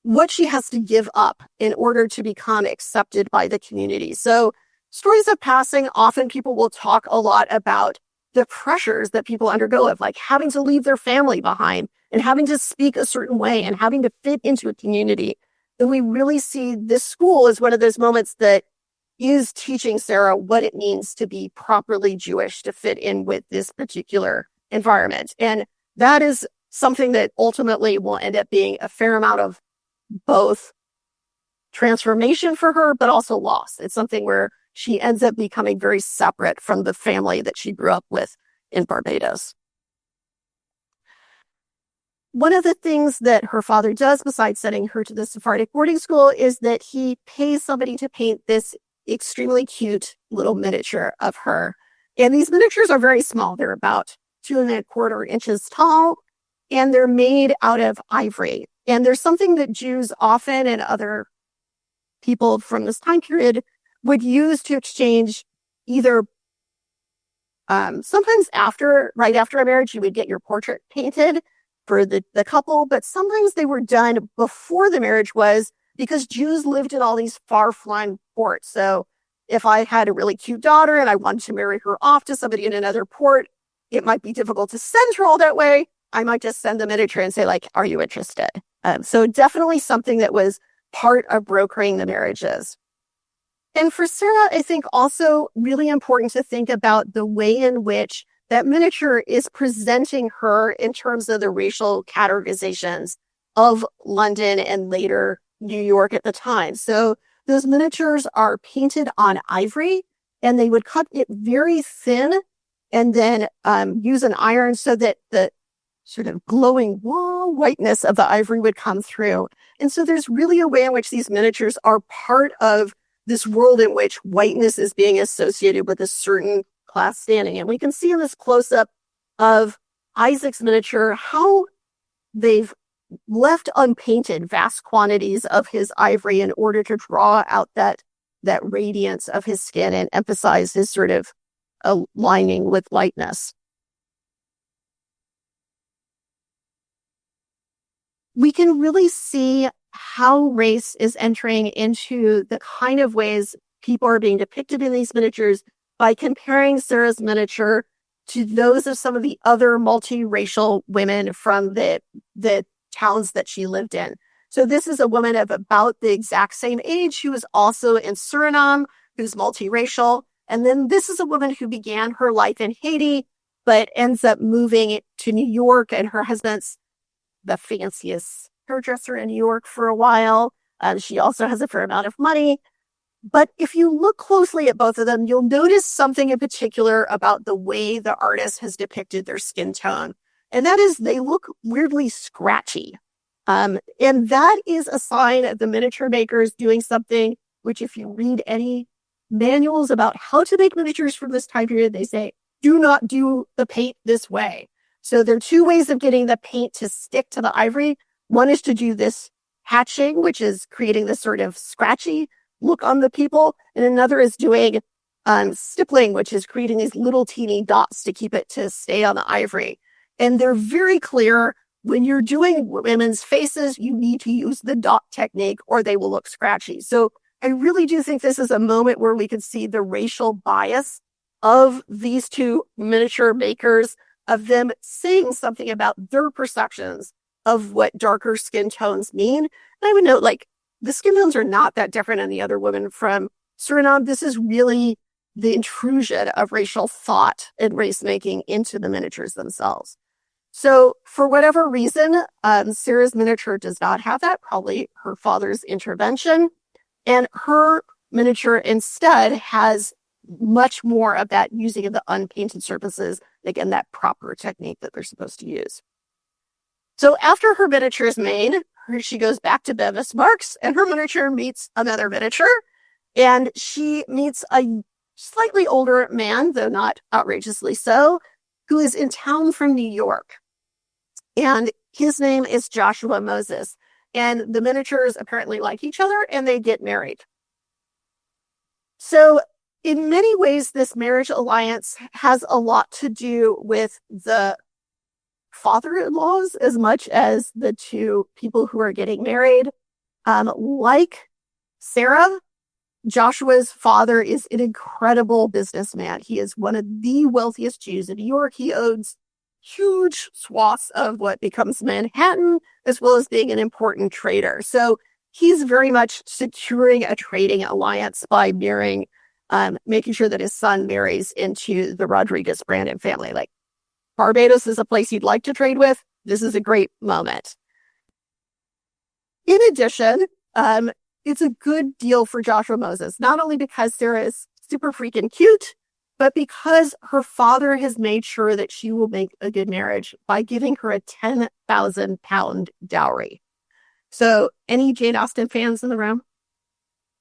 what she has to give up in order to become accepted by the community. So stories of passing, often people will talk a lot about the pressures that people undergo of, like, having to leave their family behind and having to speak a certain way and having to fit into a community. And we really see this school as one of those moments that is teaching Sarah what it means to be properly Jewish, to fit in with this particular environment. And that is something that ultimately will end up being a fair amount of both transformation for her, but also loss. It's something where she ends up becoming very separate from the family that she grew up with in Barbados. One of the things that her father does, besides sending her to the Sephardic boarding school, is that he pays somebody to paint this extremely cute little miniature of her. And these miniatures are very small. They're about 2¼ inches tall, and they're made out of ivory. And there's something that Jews often, and other people from this time period, would use to exchange either sometimes right after a marriage, you would get your portrait painted for the couple, but sometimes they were done before the marriage was, because Jews lived in all these far-flung ports. So if I had a really cute daughter and I wanted to marry her off to somebody in another port, it might be difficult to send her all that way. I might just send the miniature and say, like, are you interested? So definitely something that was part of brokering the marriages. And for Sarah, I think also really important to think about the way in which that miniature is presenting her in terms of the racial categorizations of London and later New York at the time. So those miniatures are painted on ivory, and they would cut it very thin and then use an iron so that the sort of glowing whiteness of the ivory would come through. And so there's really a way in which these miniatures are part of this world in which whiteness is being associated with a certain class standing. And we can see in this close-up of Isaac's miniature how they've left unpainted vast quantities of his ivory in order to draw out that radiance of his skin and emphasize his sort of aligning with lightness. We can really see how race is entering into the kind of ways people are being depicted in these miniatures by comparing Sarah's miniature to those of some of the other multiracial women from the towns that she lived in. So this is a woman of about the exact same age who was also in Suriname, who's multiracial. And then this is a woman who began her life in Haiti, but ends up moving to New York, and her husband's the fanciest hairdresser in New York for a while. She also has a fair amount of money. But if you look closely at both of them, you'll notice something in particular about the way the artist has depicted their skin tone. And that is they look weirdly scratchy. And that is a sign of the miniature makers doing something which, if you read any manuals about how to make miniatures from this time period, they say, do not do the paint this way. So there are two ways of getting the paint to stick to the ivory. One is to do this hatching, which is creating this sort of scratchy look on the people. And another is doing stippling, which is creating these little teeny dots to keep it to stay on the ivory. And they're very clear. When you're doing women's faces, you need to use the dot technique or they will look scratchy. So I really do think this is a moment where we can see the racial bias of these two miniature makers, of them saying something about their perceptions of what darker skin tones mean. And I would note, like, the skin tones are not that different than the other women from Suriname. This is really the intrusion of racial thought and race making into the miniatures themselves. So for whatever reason, Sarah's miniature does not have that, probably her father's intervention. And her miniature instead has much more of that using of the unpainted surfaces, again, that proper technique that they're supposed to use. So after her miniature is made, she goes back to Bevis Marks, and her miniature meets another miniature, and she meets a slightly older man, though not outrageously so, who is in town from New York. And his name is Joshua Moses. And the miniatures apparently like each other, and they get married. So in many ways, this marriage alliance has a lot to do with the father-in-laws as much as the two people who are getting married. Like Sarah, Joshua's father is an incredible businessman. He is one of the wealthiest Jews in New York. He owns huge swaths of what becomes Manhattan, as well as being an important trader. So he's very much securing a trading alliance by marrying, making sure that his son marries into the Rodrigues Brandon family. Like, Barbados is a place he'd like to trade with. This is a great moment. In addition, it's a good deal for Joshua Moses, not only because Sarah is super freaking cute, but because her father has made sure that she will make a good marriage by giving her a 10,000 pound dowry. So any Jane Austen fans in the room?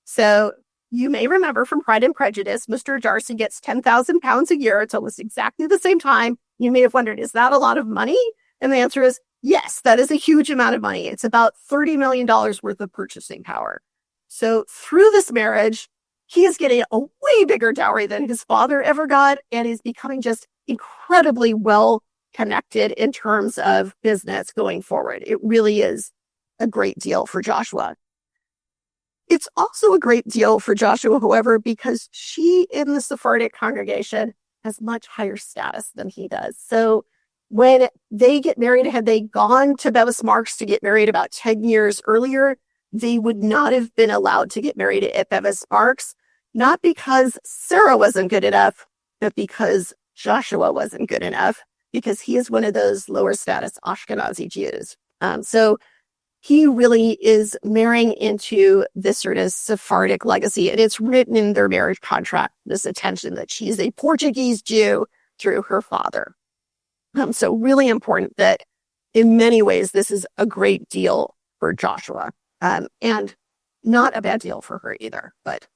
So you may remember from Pride and Prejudice, Mr. Darcy gets 10,000 pounds a year. It's almost exactly the same time. You may have wondered, is that a lot of money? And the answer is yes, that is a huge amount of money. It's about $30 million worth of purchasing power. So through this marriage, he is getting a way bigger dowry than his father ever got and is becoming just incredibly well connected in terms of business going forward. It really is a great deal for Joshua. It's also a great deal for Joshua, however, because she in the Sephardic congregation has much higher status than he does. So when they get married, had they gone to Bevis Marks to get married about 10 years earlier, they would not have been allowed to get married at Bevis Marks, not because Sarah wasn't good enough, but because Joshua wasn't good enough, because he is one of those lower status Ashkenazi Jews. So he really is marrying into this sort of Sephardic legacy, and it's written in their marriage contract, this attention that she's a Portuguese Jew through her father. So really important that in many ways, this is a great deal for Joshua, and not a bad deal for her either, but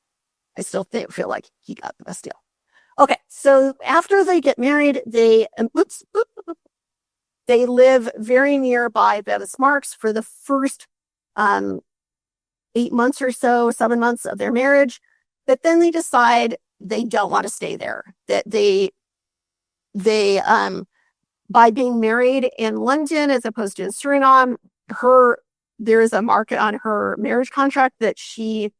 I still feel like he got the best deal. Okay, so after they get married, they live very nearby Bevis Marks for the first 8 months or so, 7 months of their marriage. But then they decide they don't want to stay there. That they by being married in London as opposed to in Suriname, there is a mark on her marriage contract that she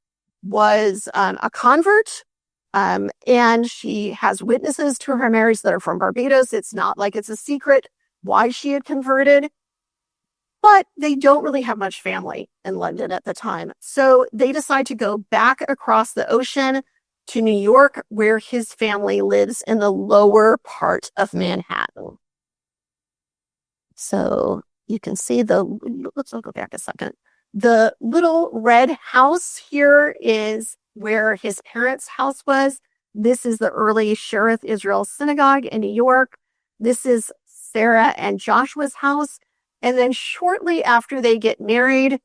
was a convert. And she has witnesses to her marriage that are from Barbados. It's not like it's a secret why she had converted, but they don't really have much family in London at the time. So they decide to go back across the ocean to New York, where his family lives in the lower part of Manhattan. So you can see let's go back a second. The little red house here is where his parents' house was. This is the early Sherith Israel Synagogue in New York. This is Sarah and Joshua's house. And then shortly after they get married,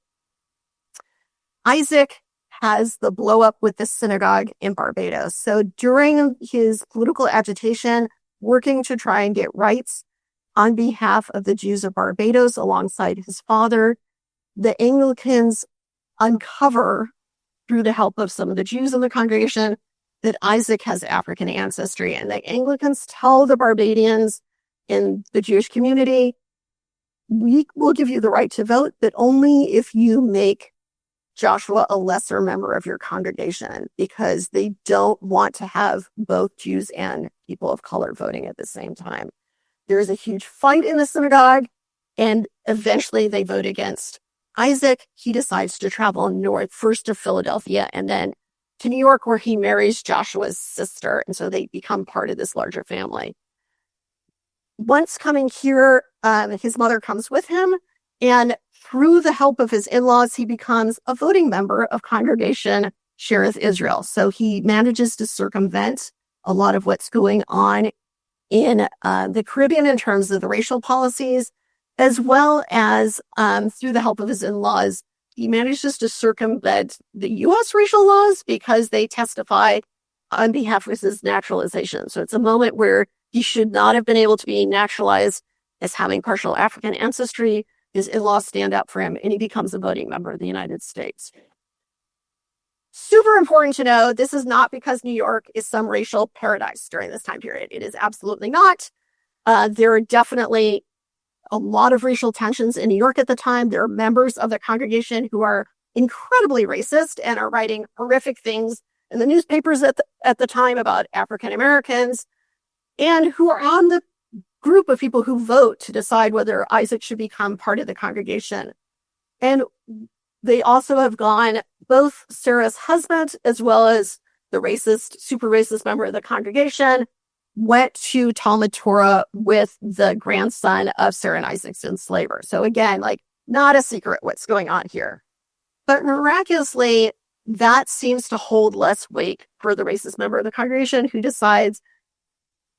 Isaac has the blow up with the synagogue in Barbados. So during his political agitation, working to try and get rights on behalf of the Jews of Barbados alongside his father, the Anglicans uncover, through the help of some of the Jews in the congregation, that Isaac has African ancestry. And the Anglicans tell the Barbadians in the Jewish community, we will give you the right to vote, but only if you make Joshua a lesser member of your congregation, because they don't want to have both Jews and people of color voting at the same time. There is a huge fight in the synagogue, and eventually they vote against Isaac. He decides to travel north, first to Philadelphia and then to New York, where he marries Joshua's sister. And so they become part of this larger family. Once coming here, his mother comes with him, and through the help of his in-laws, he becomes a voting member of Congregation Sherith Israel. So he manages to circumvent a lot of what's going on in the Caribbean in terms of the racial policies, as well as through the help of his in-laws, he manages to circumvent the U.S. racial laws because they testify on behalf of his naturalization. So it's a moment where he should not have been able to be naturalized as having partial African ancestry. His in-laws stand up for him, and he becomes a voting member of the United States. Super important to know, this is not because New York is some racial paradise during this time period. It is absolutely not. There are definitely a lot of racial tensions in New York at the time. There are members of the congregation who are incredibly racist and are writing horrific things in the newspapers at the time about African Americans, and who are on the group of people who vote to decide whether Isaac should become part of the congregation. And they also have gone, both Sarah's husband as well as the super racist member of the congregation, went to Talmud Torah with the grandson of Sarah and Isaac's enslaver. So again, not a secret what's going on here. But miraculously, that seems to hold less weight for the racist member of the congregation, who decides,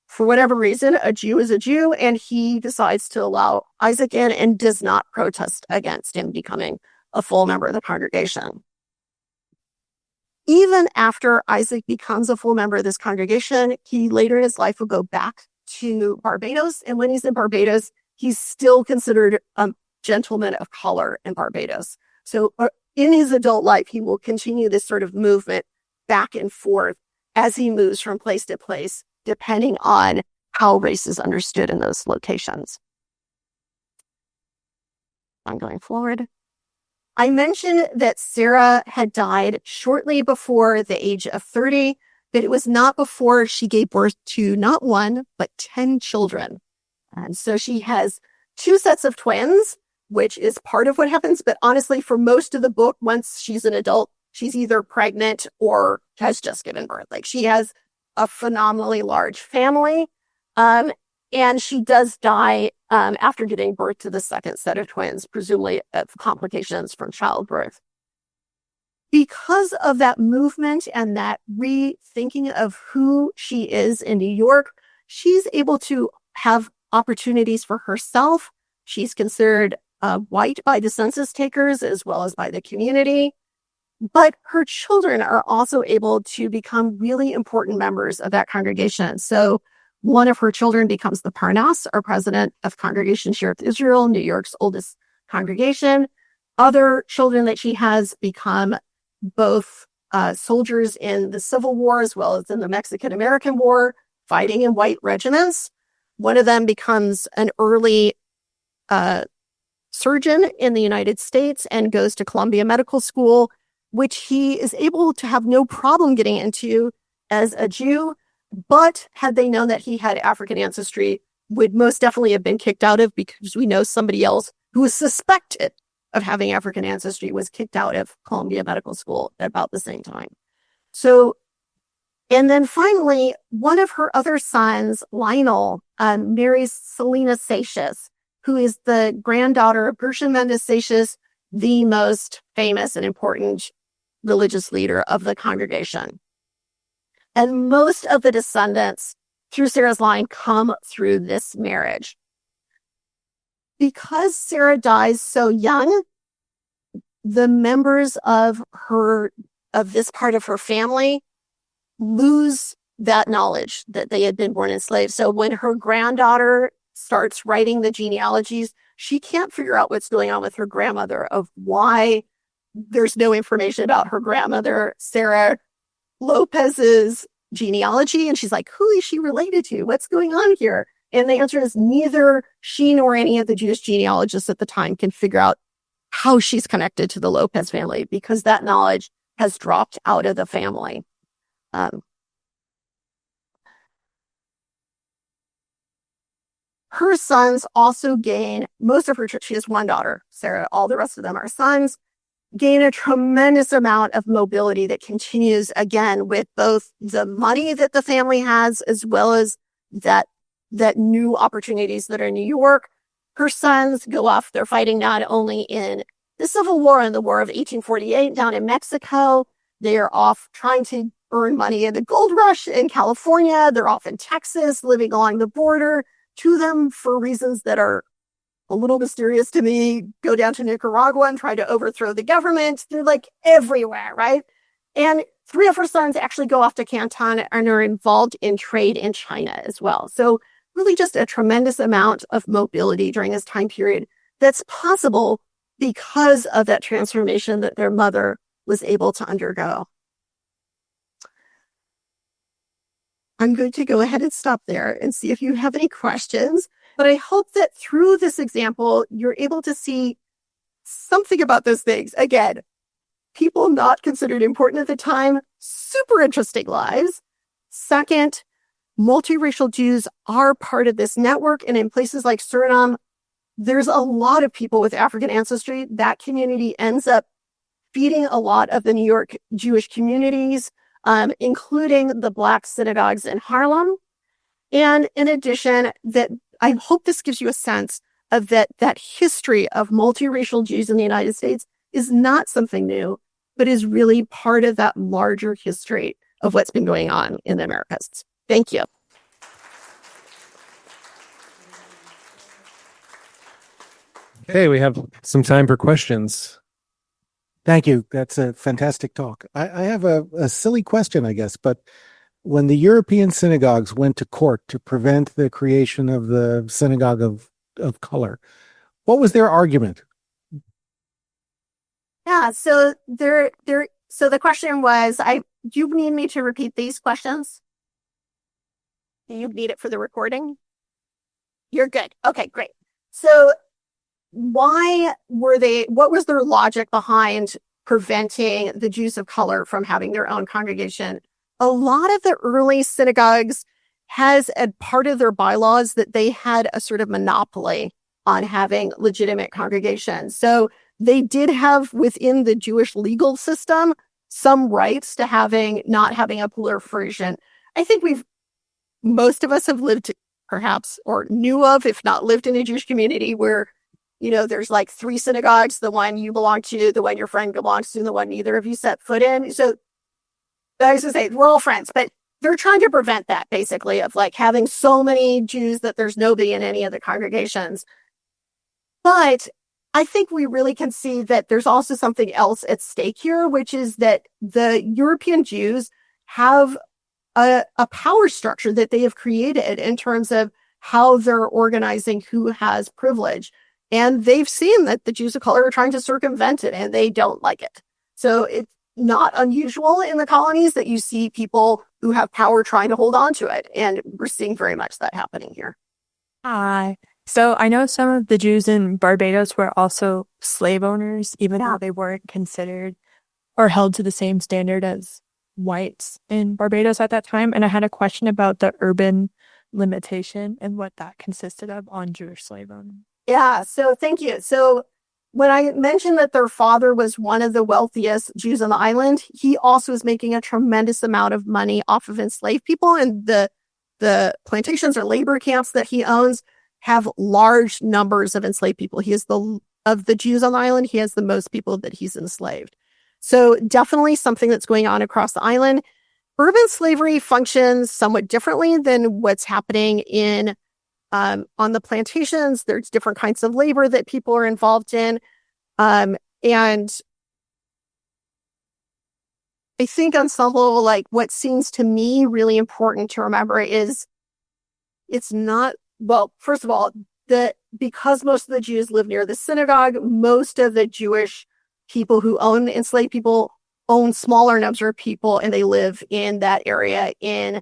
for whatever reason, a Jew is a Jew, and he decides to allow Isaac in and does not protest against him becoming a full member of the congregation. Even after Isaac becomes a full member of this congregation, he later in his life will go back to Barbados. And when he's in Barbados, he's still considered a gentleman of color in Barbados. So in his adult life, he will continue this sort of movement back and forth as he moves from place to place, depending on how race is understood in those locations. I'm going forward. I mentioned that Sarah had died shortly before the age of 30, but it was not before she gave birth to not one, but 10 children. And so she has 2 sets of twins, which is part of what happens. But honestly, for most of the book, once she's an adult, she's either pregnant or has just given birth. Like, she has a phenomenally large family. And she does die after giving birth to the second set of twins, presumably of complications from childbirth. Because of that movement and that rethinking of who she is in New York, she's able to have opportunities for herself. She's considered white by the census takers as well as by the community. But her children are also able to become really important members of that congregation. So one of her children becomes the Parnas, or president of Congregation Shearith Israel, New York's oldest congregation. Other children that she has become both soldiers in the Civil War as well as in the Mexican-American War, fighting in white regiments. One of them becomes an early surgeon in the United States and goes to Columbia Medical School, which he is able to have no problem getting into as a Jew. But had they known that he had African ancestry, would most definitely have been kicked out of, because we know somebody else who was suspected of having African ancestry was kicked out of Columbia Medical School at about the same time. So, and then finally, one of her other sons, Lionel, marries Selena Seixas, who is the granddaughter of Gershon Mendes Seixas, the most famous and important religious leader of the congregation. And most of the descendants through Sarah's line come through this marriage. Because Sarah dies so young, the members of this part of her family lose that knowledge that they had been born enslaved. So when her granddaughter starts writing the genealogies, she can't figure out what's going on with her grandmother, of why there's no information about her grandmother, Sarah Lopez's genealogy. And she's like, who is she related to? What's going on here? And the answer is neither she nor any of the Jewish genealogists at the time can figure out how she's connected to the Lopez family, because that knowledge has dropped out of the family. Her sons also gain, most of her, she has one daughter, Sarah, all the rest of them are sons, gain a tremendous amount of mobility that continues, again, with both the money that the family has, as well as that new opportunities that are in New York. Her sons go off, they're fighting not only in the Civil War and the War of 1848 down in Mexico, they are off trying to earn money in the gold rush in California, they're off in Texas, living along the border. To them, for reasons that are a little mysterious to me, go down to Nicaragua and try to overthrow the government. They're like everywhere, right? And 3 of her sons actually go off to Canton and are involved in trade in China as well. So really just a tremendous amount of mobility during this time period that's possible because of that transformation that their mother was able to undergo. I'm going to go ahead and stop there and see if you have any questions. But I hope that through this example, you're able to see something about those things. Again, people not considered important at the time, super interesting lives. Second, multiracial Jews are part of this network. And in places like Suriname, there's a lot of people with African ancestry. That community ends up feeding a lot of the New York Jewish communities, including the Black synagogues in Harlem. And in addition, that I hope this gives you a sense of that history of multiracial Jews in the United States is not something new, but is really part of that larger history of what's been going on in the Americas. Thank you. Okay, we have some time for questions. Thank you. That's a fantastic talk. I have a silly question, I guess, but when the European synagogues went to court to prevent the creation of the synagogue of color, what was their argument? Yeah, so there So the question was, do you need me to repeat these questions? Do you need it for the recording? You're good. Okay, great. So what was their logic behind preventing the Jews of color from having their own congregation? A lot of the early synagogues has a part of their bylaws that they had a sort of monopoly on having legitimate congregations. So they did have within the Jewish legal system some rights to not having a proliferation. I think most of us have lived perhaps or knew of, if not lived in a Jewish community where, there's like 3 synagogues, the one you belong to, the one your friend belongs to, and the one neither of you set foot in. So I was going to say, we're all friends, but they're trying to prevent that basically of like having so many Jews that there's nobody in any of the congregations. But I think we really can see that there's also something else at stake here, which is that the European Jews have a power structure that they have created in terms of how they're organizing who has privilege. And they've seen that the Jews of color are trying to circumvent it and they don't like it. So it's not unusual in the colonies that you see people who have power trying to hold on to it. And we're seeing very much that happening here. Hi. So I know some of the Jews in Barbados were also slave owners, even though they weren't considered or held to the same standard as whites in Barbados at that time. And I had a question about the urban limitation and what that consisted of on Jewish slave owning. Yeah, so thank you. So when I mentioned that their father was one of the wealthiest Jews on the island, he also was making a tremendous amount of money off of enslaved people. And the plantations or labor camps that he owns have large numbers of enslaved people. Of the Jews on the island, he has the most people that he's enslaved. So definitely something that's going on across the island. Urban slavery functions somewhat differently than what's happening on the plantations. There's different kinds of labor that people are involved in. And I think on some level, like what seems to me really important to remember is it's not, well, first of all, because most of the Jews live near the synagogue, most of the Jewish people who own enslaved people own smaller numbers of people, and they live in that area in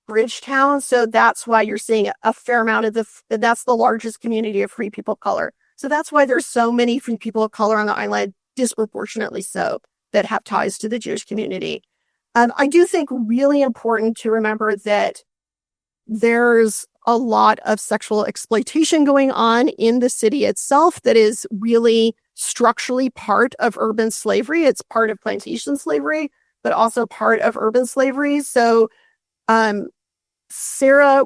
Bridgetown. So that's why you're seeing a fair amount of that's the largest community of free people of color. So that's why there's so many free people of color on the island, disproportionately so, that have ties to the Jewish community. I do think really important to remember that there's a lot of sexual exploitation going on in the city itself that is really structurally part of urban slavery. It's part of plantation slavery, but also part of urban slavery. So Sarah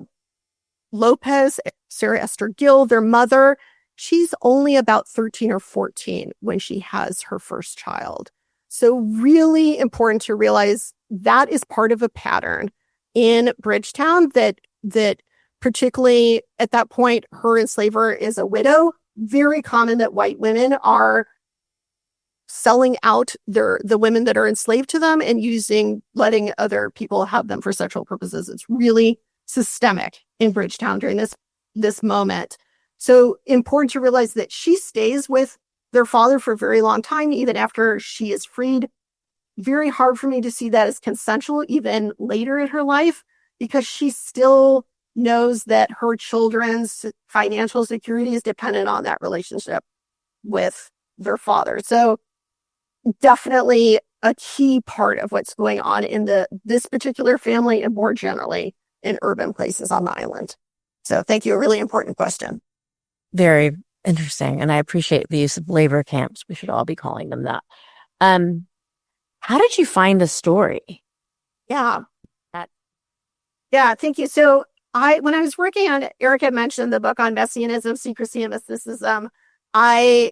Lopez, Sarah Esther Gill, their mother, she's only about 13 or 14 when she has her first child. So really important to realize that is part of a pattern in Bridgetown that particularly at that point, her enslaver is a widow. Very common that white women are selling out the women that are enslaved to them and letting other people have them for sexual purposes. It's really systemic in Bridgetown during this moment. So important to realize that she stays with their father for a very long time, even after she is freed. Very hard for me to see that as consensual, even later in her life, because she still knows that her children's financial security is dependent on that relationship with their father. So definitely a key part of what's going on in this particular family and more generally in urban places on the island. So thank you. A really important question. Very interesting. And I appreciate the use of labor camps. We should all be calling them that. How did you find the story? Yeah, thank you. So when I was working on it, Eric had mentioned the book on Messianism, secrecy, and mysticism. I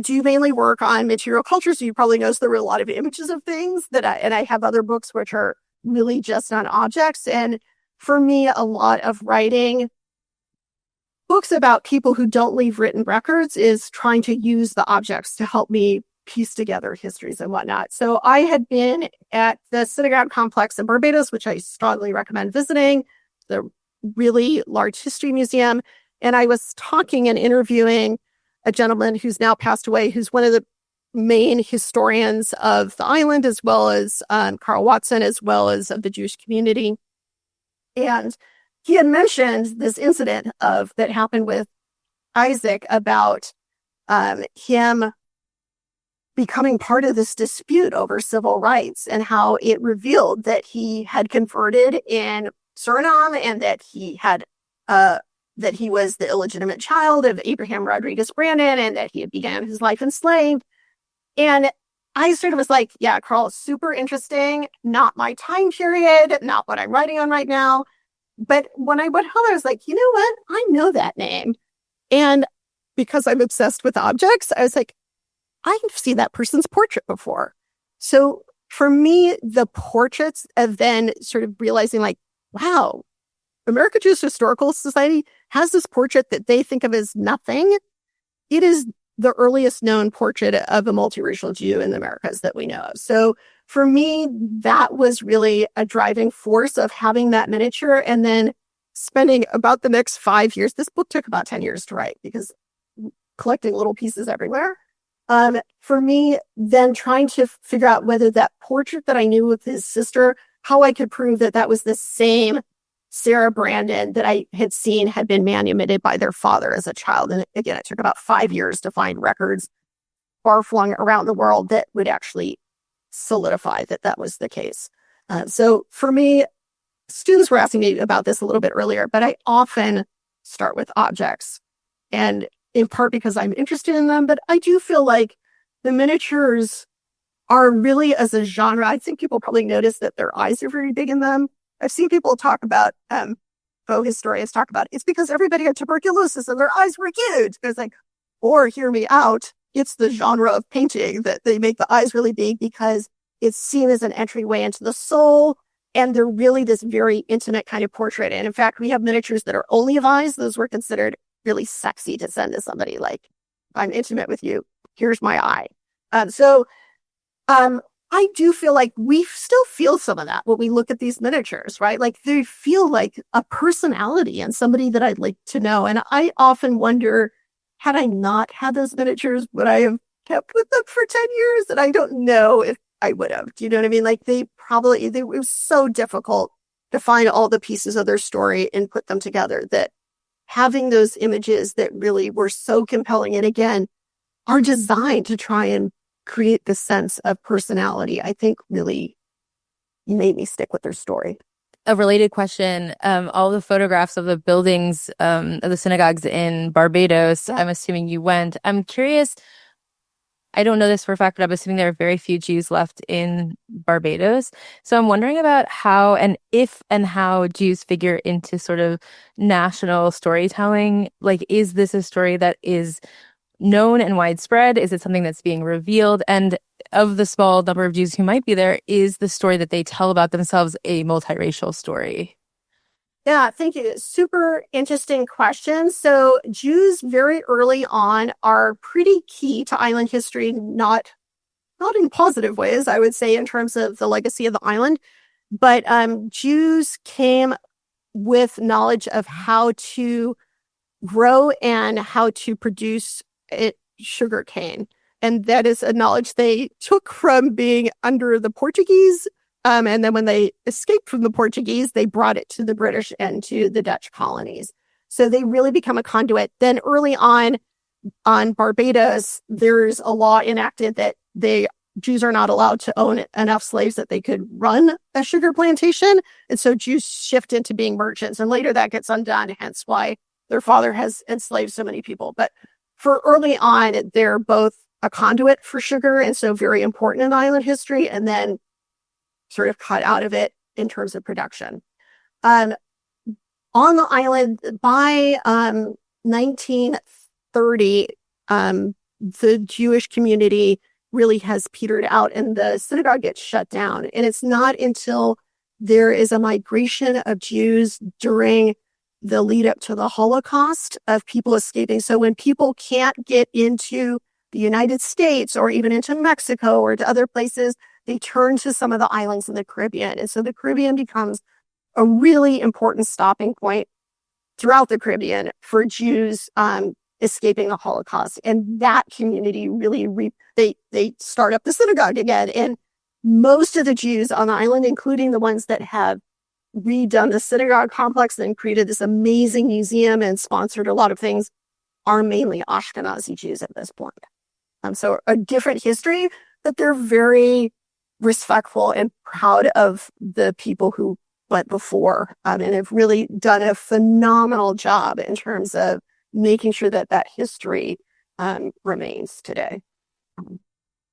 do mainly work on material culture, so you probably notice there were a lot of images of things and I have other books which are really just on objects. And for me, a lot of writing books about people who don't leave written records is trying to use the objects to help me piece together histories and whatnot. So I had been at the synagogue complex in Barbados, which I strongly recommend visiting, the really large history museum. And I was talking and interviewing a gentleman who's now passed away, who's one of the main historians of the island, as well as Carl Watson, as well as of the Jewish community. And he had mentioned this incident that happened with Isaac about him becoming part of this dispute over civil rights, and how it revealed that he had converted in Suriname, and that he had that he was the illegitimate child of Abraham Rodrigues Brandon, and that he had began his life enslaved. And I sort of was like, yeah, Carl, super interesting. Not my time period, not what I'm writing on right now. But when I went home, I was like, you know what? I know that name. And because I'm obsessed with objects, I was like, I've seen that person's portrait before. So for me, the portraits of then sort of realizing like, wow, American Jewish Historical Society has this portrait that they think of as nothing. It is the earliest known portrait of a multiracial Jew in the Americas that we know of. So for me, that was really a driving force of having that miniature, and then spending about the next 5 years. This book took about 10 years to write because collecting little pieces everywhere. For me, then trying to figure out whether that portrait that I knew with his sister, how I could prove that that was the same Sarah Brandon that I had seen had been manumitted by their father as a child. And again, it took about 5 years to find records far-flung around the world that would actually solidify that that was the case. So for me, students were asking me about this a little bit earlier, but I often start with objects, and in part because I'm interested in them, but I do feel like the miniatures are really, as a genre, I think people probably notice that their eyes are very big in them. I've seen people talk about, faux historians talk about, it's because everybody had tuberculosis and their eyes were huge. It's like, or hear me out, it's the genre of painting that they make the eyes really big because it's seen as an entryway into the soul, and they're really this very intimate kind of portrait. And in fact, we have miniatures that are only of eyes. Those were considered really sexy to send to somebody, like, I'm intimate with you, here's my eye. I do feel like we still feel some of that when we look at these miniatures, right? Like they feel like a personality and somebody that I'd like to know. And I often wonder, had I not had those miniatures, would I have kept with them for 10 years? And I don't know if I would have. Do you know what I mean? Like it was so difficult to find all the pieces of their story and put them together, that having those images that really were so compelling, and again, are designed to try and create this sense of personality, I think really made me stick with their story. A related question, all the photographs of the buildings of the synagogues in Barbados, I'm assuming you went. I'm curious, I don't know this for a fact, but I'm assuming there are very few Jews left in Barbados. So I'm wondering about how and if and how Jews figure into sort of national storytelling. Like, is this a story that is known and widespread? Is it something that's being revealed? And of the small number of Jews who might be there, is the story that they tell about themselves a multiracial story? Yeah, thank you. Super interesting question. So Jews very early on are pretty key to island history, not in positive ways, I would say, in terms of the legacy of the island. But Jews came with knowledge of how to grow and how to produce sugar cane. And that is a knowledge they took from being under the Portuguese. And then when they escaped from the Portuguese, they brought it to the British and to the Dutch colonies. So they really become a conduit. Then early on Barbados, there's a law enacted that Jews are not allowed to own enough slaves that they could run a sugar plantation. And so Jews shift into being merchants. And later that gets undone, hence why their father has enslaved so many people. But for early on, they're both a conduit for sugar, and so very important in island history, and then sort of cut out of it in terms of production. On the island, by 1930, the Jewish community really has petered out, and the synagogue gets shut down. And it's not until there is a migration of Jews during the lead up to the Holocaust of people escaping. So when people can't get into the United States or even into Mexico or to other places, they turn to some of the islands in the Caribbean. And so the Caribbean becomes a really important stopping point throughout the Caribbean for Jews escaping the Holocaust. And that community really, they start up the synagogue again. And most of the Jews on the island, including the ones that have redone the synagogue complex and created this amazing museum and sponsored a lot of things, are mainly Ashkenazi Jews at this point. So a different history, but they're very respectful and proud of the people who went before, and have really done a phenomenal job in terms of making sure that that history remains today.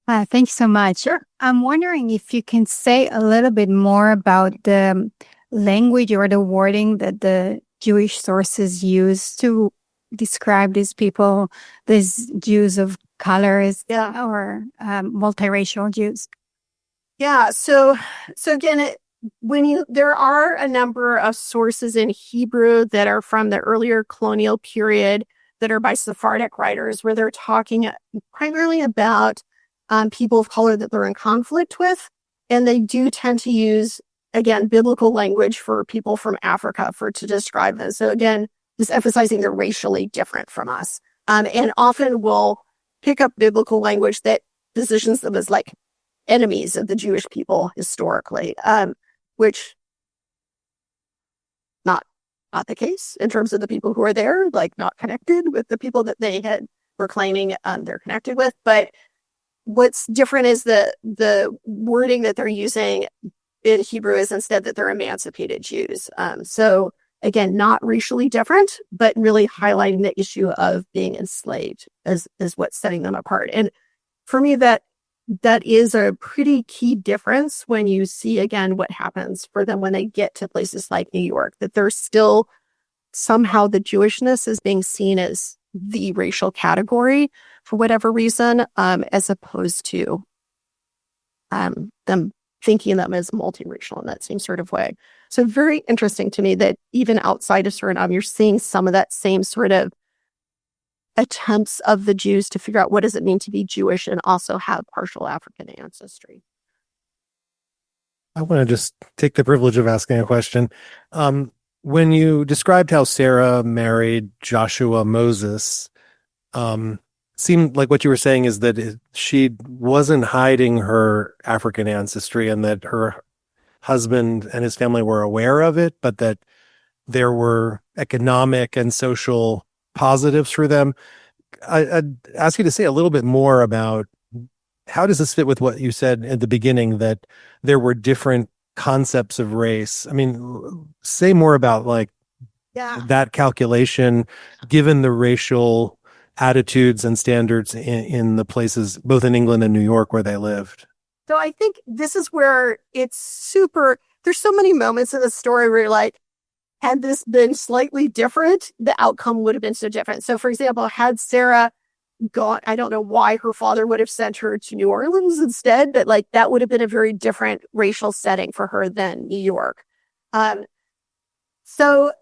Thanks so much. Sure. I'm wondering if you can say a little bit more about the language or the wording that the Jewish sources use to describe these people, these Jews of colors, or multiracial Jews. Yeah. So again, there are a number of sources in Hebrew that are from the earlier colonial period that are by Sephardic writers, where they're talking primarily about people of color that they're in conflict with. And they do tend to use, again, biblical language for people from Africa to describe them. So again, just emphasizing they're racially different from us. And often will pick up biblical language that positions them as like enemies of the Jewish people historically, which not the case in terms of the people who are there, like not connected with the people that they were claiming they're connected with. But what's different is the wording that they're using in Hebrew is instead that they're emancipated Jews. So again, not racially different, but really highlighting the issue of being enslaved as what's setting them apart. And for me, that is a pretty key difference when you see, again, what happens for them when they get to places like New York, that they're still somehow the Jewishness is being seen as the racial category for whatever reason, as opposed to them thinking of them as multiracial in that same sort of way. So very interesting to me that even outside of Suriname, you're seeing some of that same sort of attempts of the Jews to figure out what does it mean to be Jewish and also have partial African ancestry. I want to just take the privilege of asking a question. When you described how Sarah married Joshua Moses, seemed like what you were saying is that she wasn't hiding her African ancestry and that her husband and his family were aware of it, but that there were economic and social positives for them. I'd ask you to say a little bit more about how does this fit with what you said at the beginning, that there were different concepts of race. I mean, say more about that calculation, given the racial attitudes and standards in the places, both in England and New York, where they lived. So I think this is where there's so many moments in the story where you're like, had this been slightly different, the outcome would have been so different. So for example, had Sarah gone, I don't know why her father would have sent her to New Orleans instead, but that would have been a very different racial setting for her than New York. So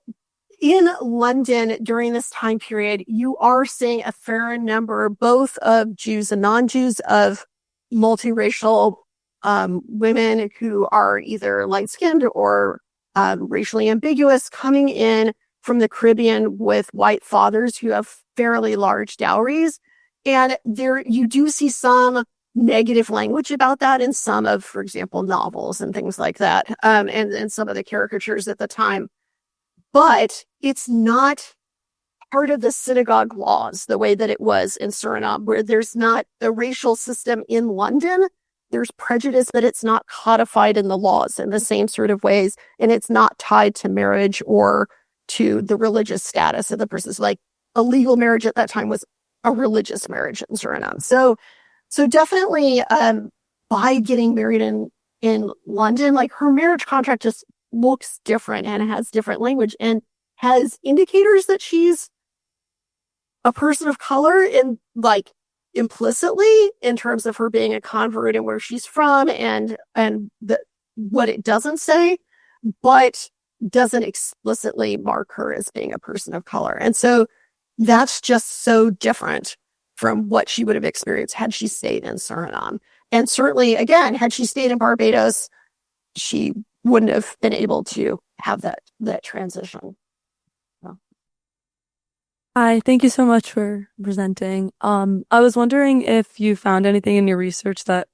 in London during this time period, you are seeing a fair number both of Jews and non-Jews, of multiracial women who are either light-skinned or racially ambiguous, coming in from the Caribbean with white fathers who have fairly large dowries. And there you do see some negative language about that in some of, for example, novels and things like that, and some of the caricatures at the time. But it's not part of the synagogue laws the way that it was in Suriname, where there's not a racial system in London. There's prejudice, but it's not codified in the laws in the same sort of ways. And it's not tied to marriage or to the religious status of the person. So a legal marriage at that time was a religious marriage in Suriname. So definitely by getting married in London, her marriage contract just looks different and has different language and has indicators that she's a person of color in implicitly in terms of her being a convert and where she's from and what it doesn't say, but doesn't explicitly mark her as being a person of color. And so that's just so different from what she would have experienced had she stayed in Suriname. And certainly, again, had she stayed in Barbados, she wouldn't have been able to have that transition. Hi, thank you so much for presenting. I was wondering if you found anything in your research that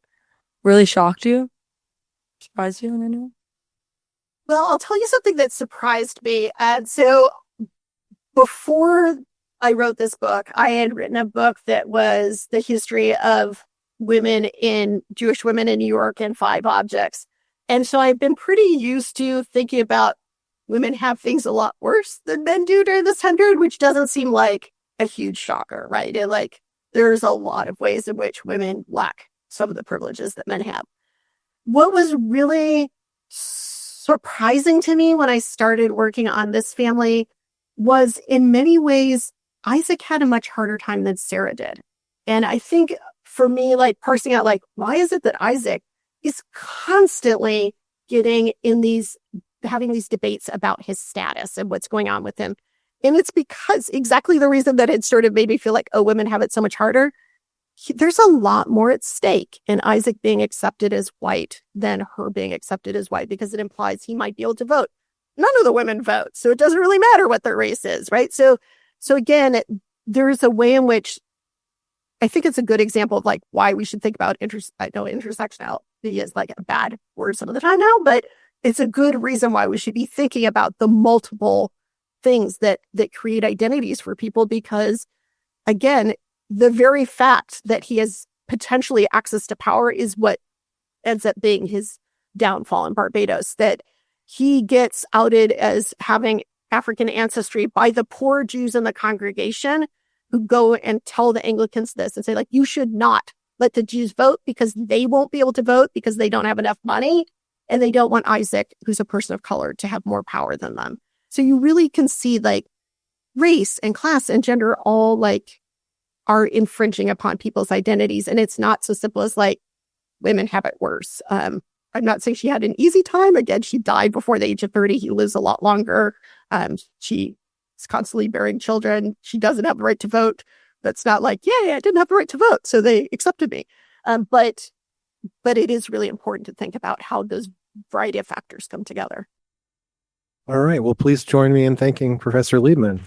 really shocked you, surprised you in any way? Well, I'll tell you something that surprised me. And so before I wrote this book, I had written a book that was the history of Jewish women in New York in 5 objects. And so I've been pretty used to thinking about women have things a lot worse than men do during this 100, which doesn't seem like a huge shocker, right? There's a lot of ways in which women lack some of the privileges that men have. What was really surprising to me when I started working on this family was, in many ways, Isaac had a much harder time than Sarah did. And I think for me, like parsing out, like, why is it that Isaac is constantly having these debates about his status and what's going on with him? And it's because exactly the reason that it sort of made me feel like, oh, women have it so much harder. There's a lot more at stake in Isaac being accepted as white than her being accepted as white, because it implies he might be able to vote. None of the women vote, so it doesn't really matter what their race is, right? So again, there's a way in which I think it's a good example of like why we should think about I know intersectionality is like a bad word some of the time now, but it's a good reason why we should be thinking about the multiple things that create identities for people, because again, the very fact that he has potentially access to power is what ends up being his downfall in Barbados, that he gets outed as having African ancestry by the poor Jews in the congregation, who go and tell the Anglicans this and say, like, you should not let the Jews vote because they won't be able to vote because they don't have enough money, and they don't want Isaac, who's a person of color, to have more power than them. So you really can see like race and class and gender all like are infringing upon people's identities. And it's not so simple as like women have it worse. I'm not saying she had an easy time. Again, she died before the age of 30. He lives a lot longer. She is constantly bearing children. She doesn't have the right to vote. That's not like, yay, I didn't have the right to vote, so they accepted me. But it is really important to think about how those variety of factors come together. All right. Well, please join me in thanking Professor Leibman.